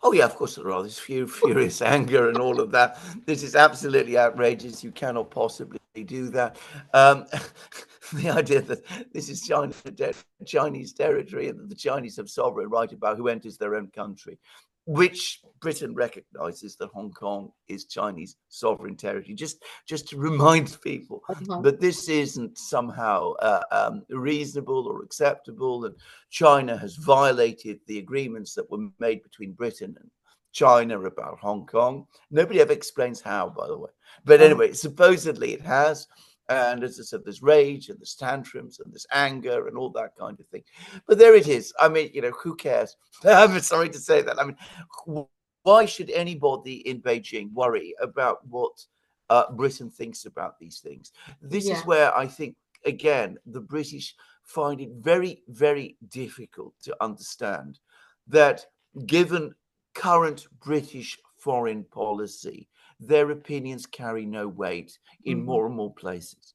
Oh, yeah, of course there are. There's furious anger and all of that. This is absolutely outrageous. You cannot possibly do that. The idea that this is Chinese territory and that the Chinese have sovereign right about who enters their own country, which Britain recognizes that Hong Kong is Chinese sovereign territory. Just to remind people that this isn't somehow reasonable or acceptable, and China has violated the agreements that were made between Britain and China about Hong Kong. Nobody ever explains how, by the way. But anyway, supposedly it has. And as I said, there's rage and there's tantrums and there's anger and all that kind of thing. But there it is. I mean, who cares? I'm sorry to say that. I mean, why should anybody in Beijing worry about what Britain thinks about these things? This is where I think, again, the British find it very, very difficult to understand that given current British foreign policy, their opinions carry no weight in more and more places.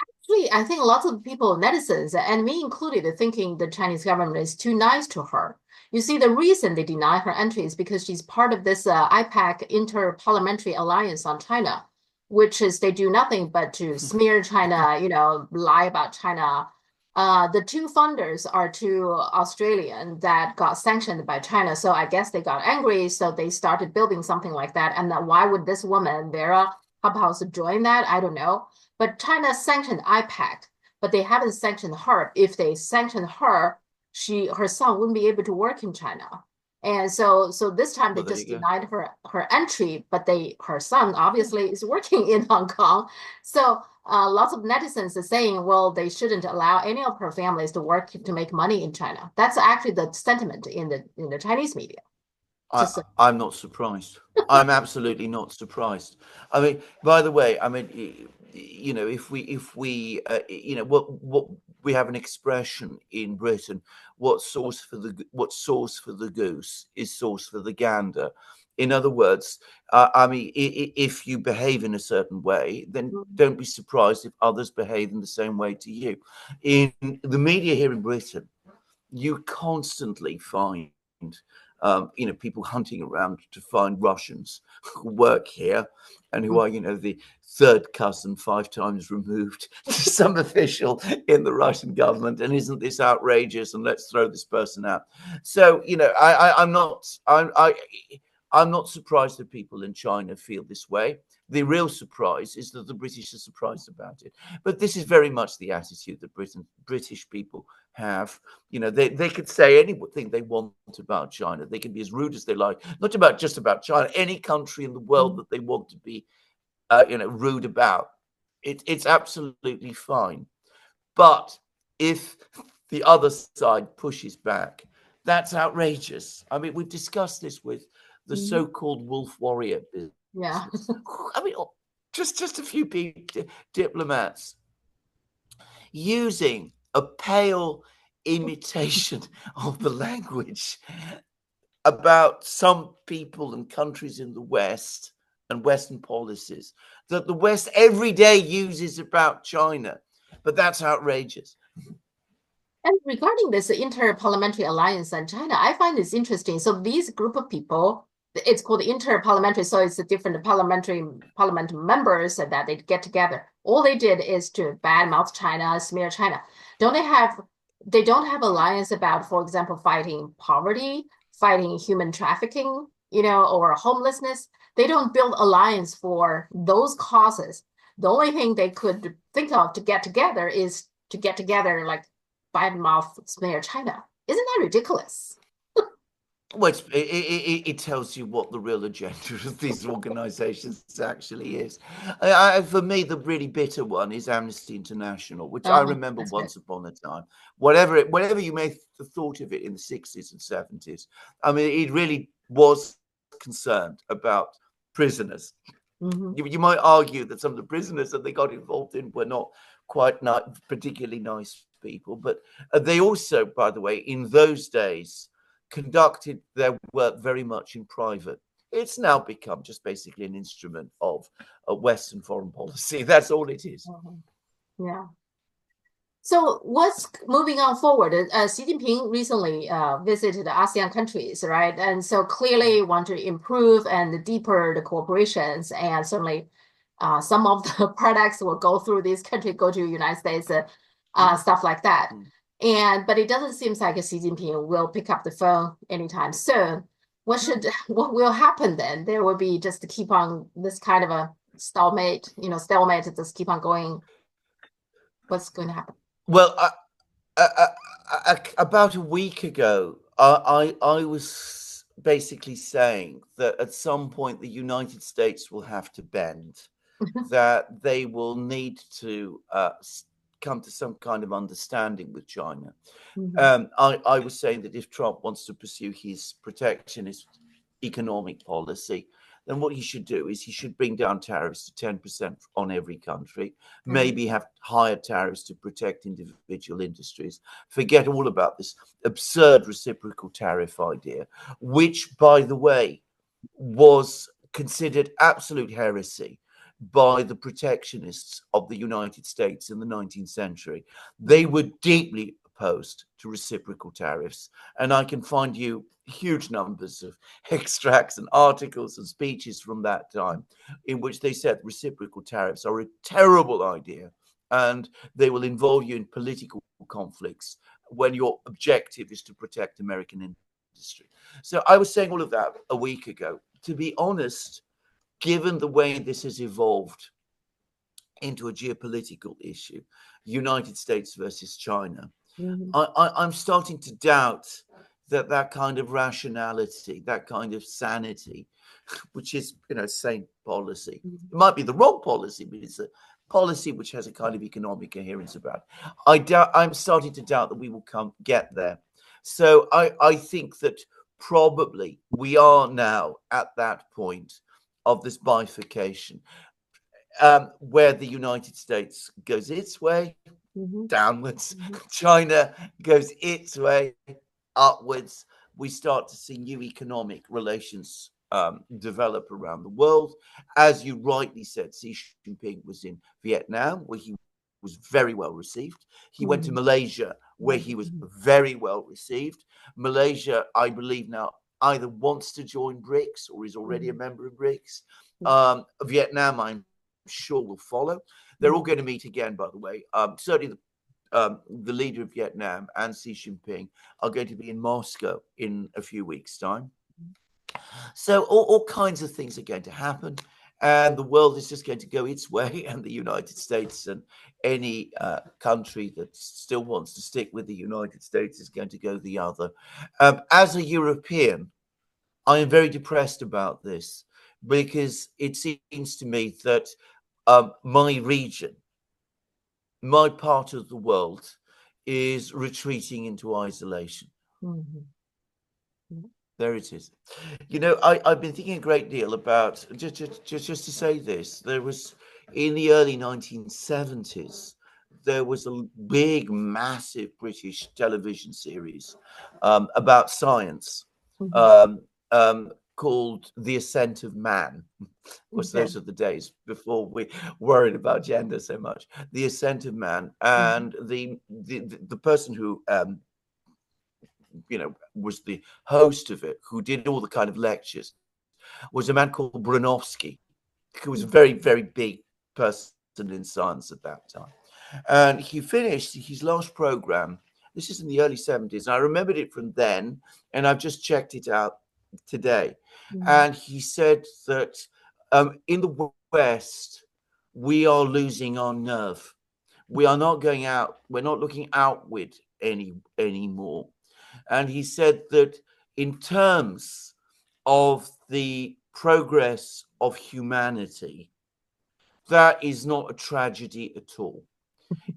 Actually, I think lots of people, netizens, and me included, are thinking the Chinese government is too nice to her. You see, the reason they deny her entry is because she's part of this IPAC Inter-Parliamentary Alliance on China, which is they do nothing but to smear China, lie about China. The two funders are two Australian that got sanctioned by China. So I guess they got angry. So they started building something like that. And why would this woman, Wera Hobhouse, join that? I don't know. But China sanctioned IPAC, but they haven't sanctioned her. If they sanctioned her, her son wouldn't be able to work in China. And so this time they just denied her entry, but her son obviously is working in Hong Kong. So lots of netizens are saying, well, they shouldn't allow any of her families to work to make money in China. That's actually the sentiment in the Chinese media. I'm not surprised. I'm absolutely not surprised. I mean, by the way, I mean, if we what we have an expression in Britain, what's sauce for the goose is sauce for the gander. In other words, I mean, if you behave in a certain way, then don't be surprised if others behave in the same way to you. In the media here in Britain, you constantly find people hunting around to find Russians who work here and who are, the third cousin 5 times removed to some official in the Russian government. And isn't this outrageous? And let's throw this person out. So, I'm not surprised that people in China feel this way. The real surprise is that the British are surprised about it. But this is very much the attitude that British people have. They could say anything they want about China. They can be as rude as they like, not just about China, any country in the world that they want to be, rude about. It's absolutely fine. But if the other side pushes back, that's outrageous. I mean, we've discussed this with the so-called wolf warrior business. Yeah. I mean, just a few diplomats using a pale imitation of the language about some people and countries in the West and Western policies that the West every day uses about China. But that's outrageous. And regarding this Inter-Parliamentary Alliance and China, I find this interesting. So these group of people it's called inter-parliamentary, so it's the different parliament members that they get together. All they did is to badmouth China, smear China. Don't they have they don't have alliance about, for example, fighting poverty, fighting human trafficking, or homelessness. They don't build alliance for those causes. The only thing they could think of to get together is to get together like badmouth smear China. Isn't that ridiculous? Well, it tells you what the real agenda of these organizations actually is. For me, the really bitter one is Amnesty International, which I remember That's good. once upon a time. Whatever you may have thought of it in the 60s and 70s, I mean, it really was concerned about prisoners. You might argue that some of the prisoners that they got involved in were not quite particularly nice people, but they also, by the way, in those days, conducted their work very much in private. It's now become just basically an instrument of Western foreign policy. That's all it is. Yeah. So what's moving on forward? Xi Jinping recently visited the ASEAN countries, right? And so clearly want to improve and deeper the cooperations, and certainly some of the products will go through this country, go to the United States, stuff like that. But it doesn't seem like Xi Jinping will pick up the phone anytime soon. What will happen then? There will be just to keep on this kind of a stalemate, just keep on going. What's going to happen? Well, about a week ago, I was basically saying that at some point the United States will have to bend, that they will need to come to some kind of understanding with China. I was saying that if Trump wants to pursue his protectionist economic policy, then what he should do is he should bring down tariffs to 10% on every country, maybe have higher tariffs to protect individual industries. Forget all about this absurd reciprocal tariff idea, which, by the way, was considered absolute heresy by the protectionists of the United States in the 19th century. They were deeply opposed to reciprocal tariffs, and I can find you huge numbers of extracts and articles and speeches from that time in which they said reciprocal tariffs are a terrible idea and they will involve you in political conflicts when your objective is to protect American industry. So I was saying all of that a week ago. To be honest, given the way this has evolved into a geopolitical issue, United States versus China, I'm starting to doubt that kind of rationality, that kind of sanity, which is, sane policy. It might be the wrong policy, but it's a policy which has a kind of economic coherence about it. I'm starting to doubt that we will get there. So I think that probably we are now at that point of this bifurcation, where the United States goes its way, downwards, China goes its way, upwards. We start to see new economic relations develop around the world. As you rightly said, Xi Jinping was in Vietnam, where he was very well received. He went to Malaysia, where he was very well received. Malaysia, I believe now, either wants to join BRICS or is already a member of BRICS. Vietnam, I'm sure, will follow. They're all going to meet again, by the way. Certainly the leader of Vietnam and Xi Jinping are going to be in Moscow in a few weeks' time. So all kinds of things are going to happen, and the world is just going to go its way, and the United States and any country that still wants to stick with the United States is going to go the other. As a European, I am very depressed about this because it seems to me that my region, my part of the world, is retreating into isolation. There it is. I've been thinking a great deal about, just to say this, there was, in the early 1970s, there was a big, massive British television series about science called The Ascent of Man. Of course, those are the days before we worried about gender so much. The Ascent of Man, and the person who was the host of it, who did all the kind of lectures, was a man called Bronowski, who was a very, very big person in science at that time. And he finished his last program. This is in the early 70s. And I remembered it from then, and I've just checked it out today. And he said that in the West, we are losing our nerve. We are not going out. We're not looking outward anymore. And he said that in terms of the progress of humanity, that is not a tragedy at all.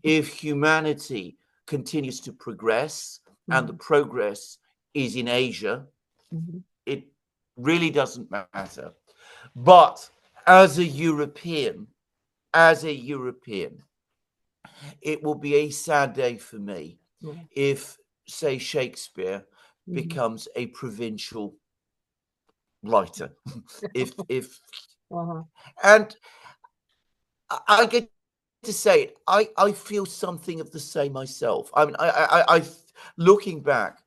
If humanity continues to progress and the progress is in Asia, it really doesn't matter. But as a European, it will be a sad day for me if, say, Shakespeare becomes a provincial writer. And I get to say it, I feel something of the same myself. I mean, I looking back,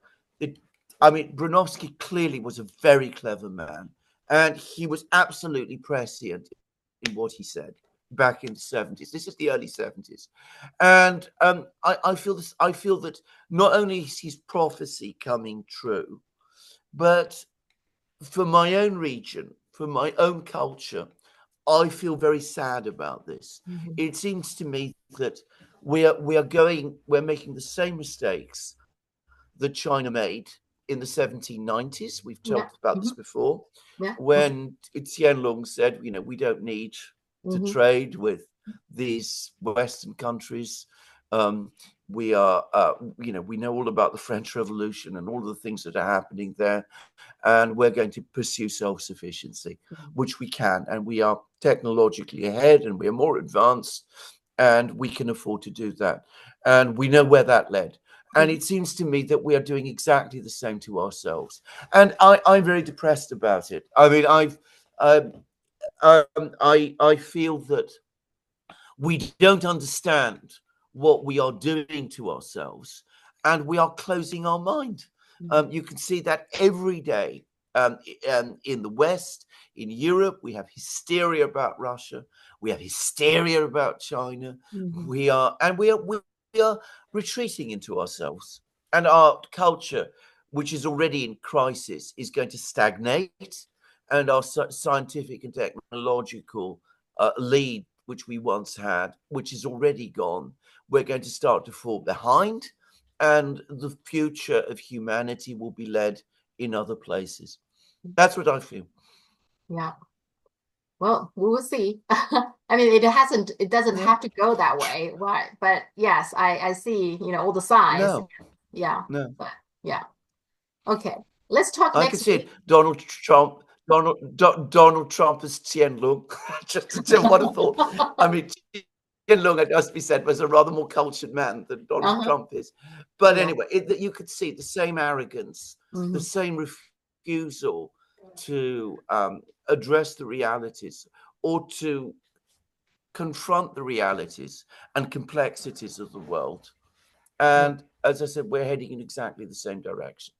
Bronowski clearly was a very clever man, and he was absolutely prescient in what he said back in the 70s. This is the early 70s. And I feel this. I feel that not only is his prophecy coming true, but for my own region, for my own culture, I feel very sad about this. It seems to me that we're making the same mistakes that China made in the 1790s. We've talked about this before, when Qianlong said, we don't need to trade with these Western countries. We are, we know all about the French Revolution and all the things that are happening there, and we're going to pursue self-sufficiency, which we can, and we are technologically ahead, and we are more advanced, and we can afford to do that. And we know where that led. And it seems to me that we are doing exactly the same to ourselves. And I'm very depressed about it. I mean, I feel that we don't understand what we are doing to ourselves, and we are closing our mind. You can see that every day in the West, in Europe. We have hysteria about Russia. We have hysteria about China. We are retreating into ourselves, and our culture, which is already in crisis, is going to stagnate, and our scientific and technological lead, which we once had, which is already gone, we're going to start to fall behind, and the future of humanity will be led in other places. That's what I feel. Yeah. Well, we will see. I mean, it doesn't have to go that way. Right. But yes, I see, all the signs. No. Yeah. No. But yeah. Okay. Let's talk I next can see week. it. Donald Trump as Qianlong. Just what a thought. I mean, Qianlong, it must be said, was a rather more cultured man than Donald Trump is. But anyway, you could see the same arrogance, the same refusal to address the realities, or to confront the realities and complexities of the world. And as I said, we're heading in exactly the same direction.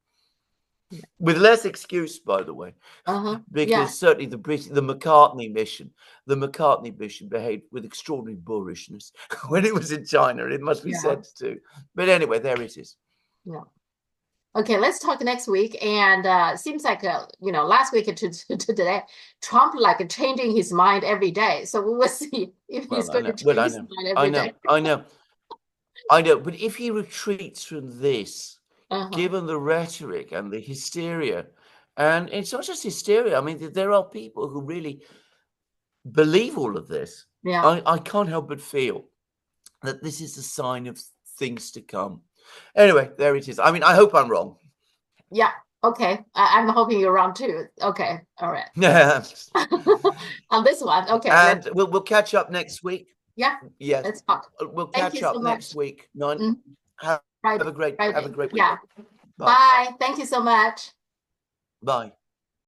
With less excuse, by the way, because certainly the McCartney mission behaved with extraordinary bullishness when it was in China. It must be said too. But anyway, there it is. Yeah. Okay, let's talk next week. And it seems like last week to today, Trump changing his mind every day. So we will see if he's going to change his mind every day. I know. But if he retreats from this, given the rhetoric and the hysteria, and it's not just hysteria. I mean, there are people who really believe all of this. Yeah. I can't help but feel that this is a sign of things to come. Anyway, there it is. I mean, I hope I'm wrong. Yeah. Okay. I'm hoping you're wrong too. Okay. All right. On this one. Okay. And we'll catch up next week. Yeah. Yes. Let's talk. We'll catch up next week. Have a great week. Yeah. Bye. Thank you so much. Bye.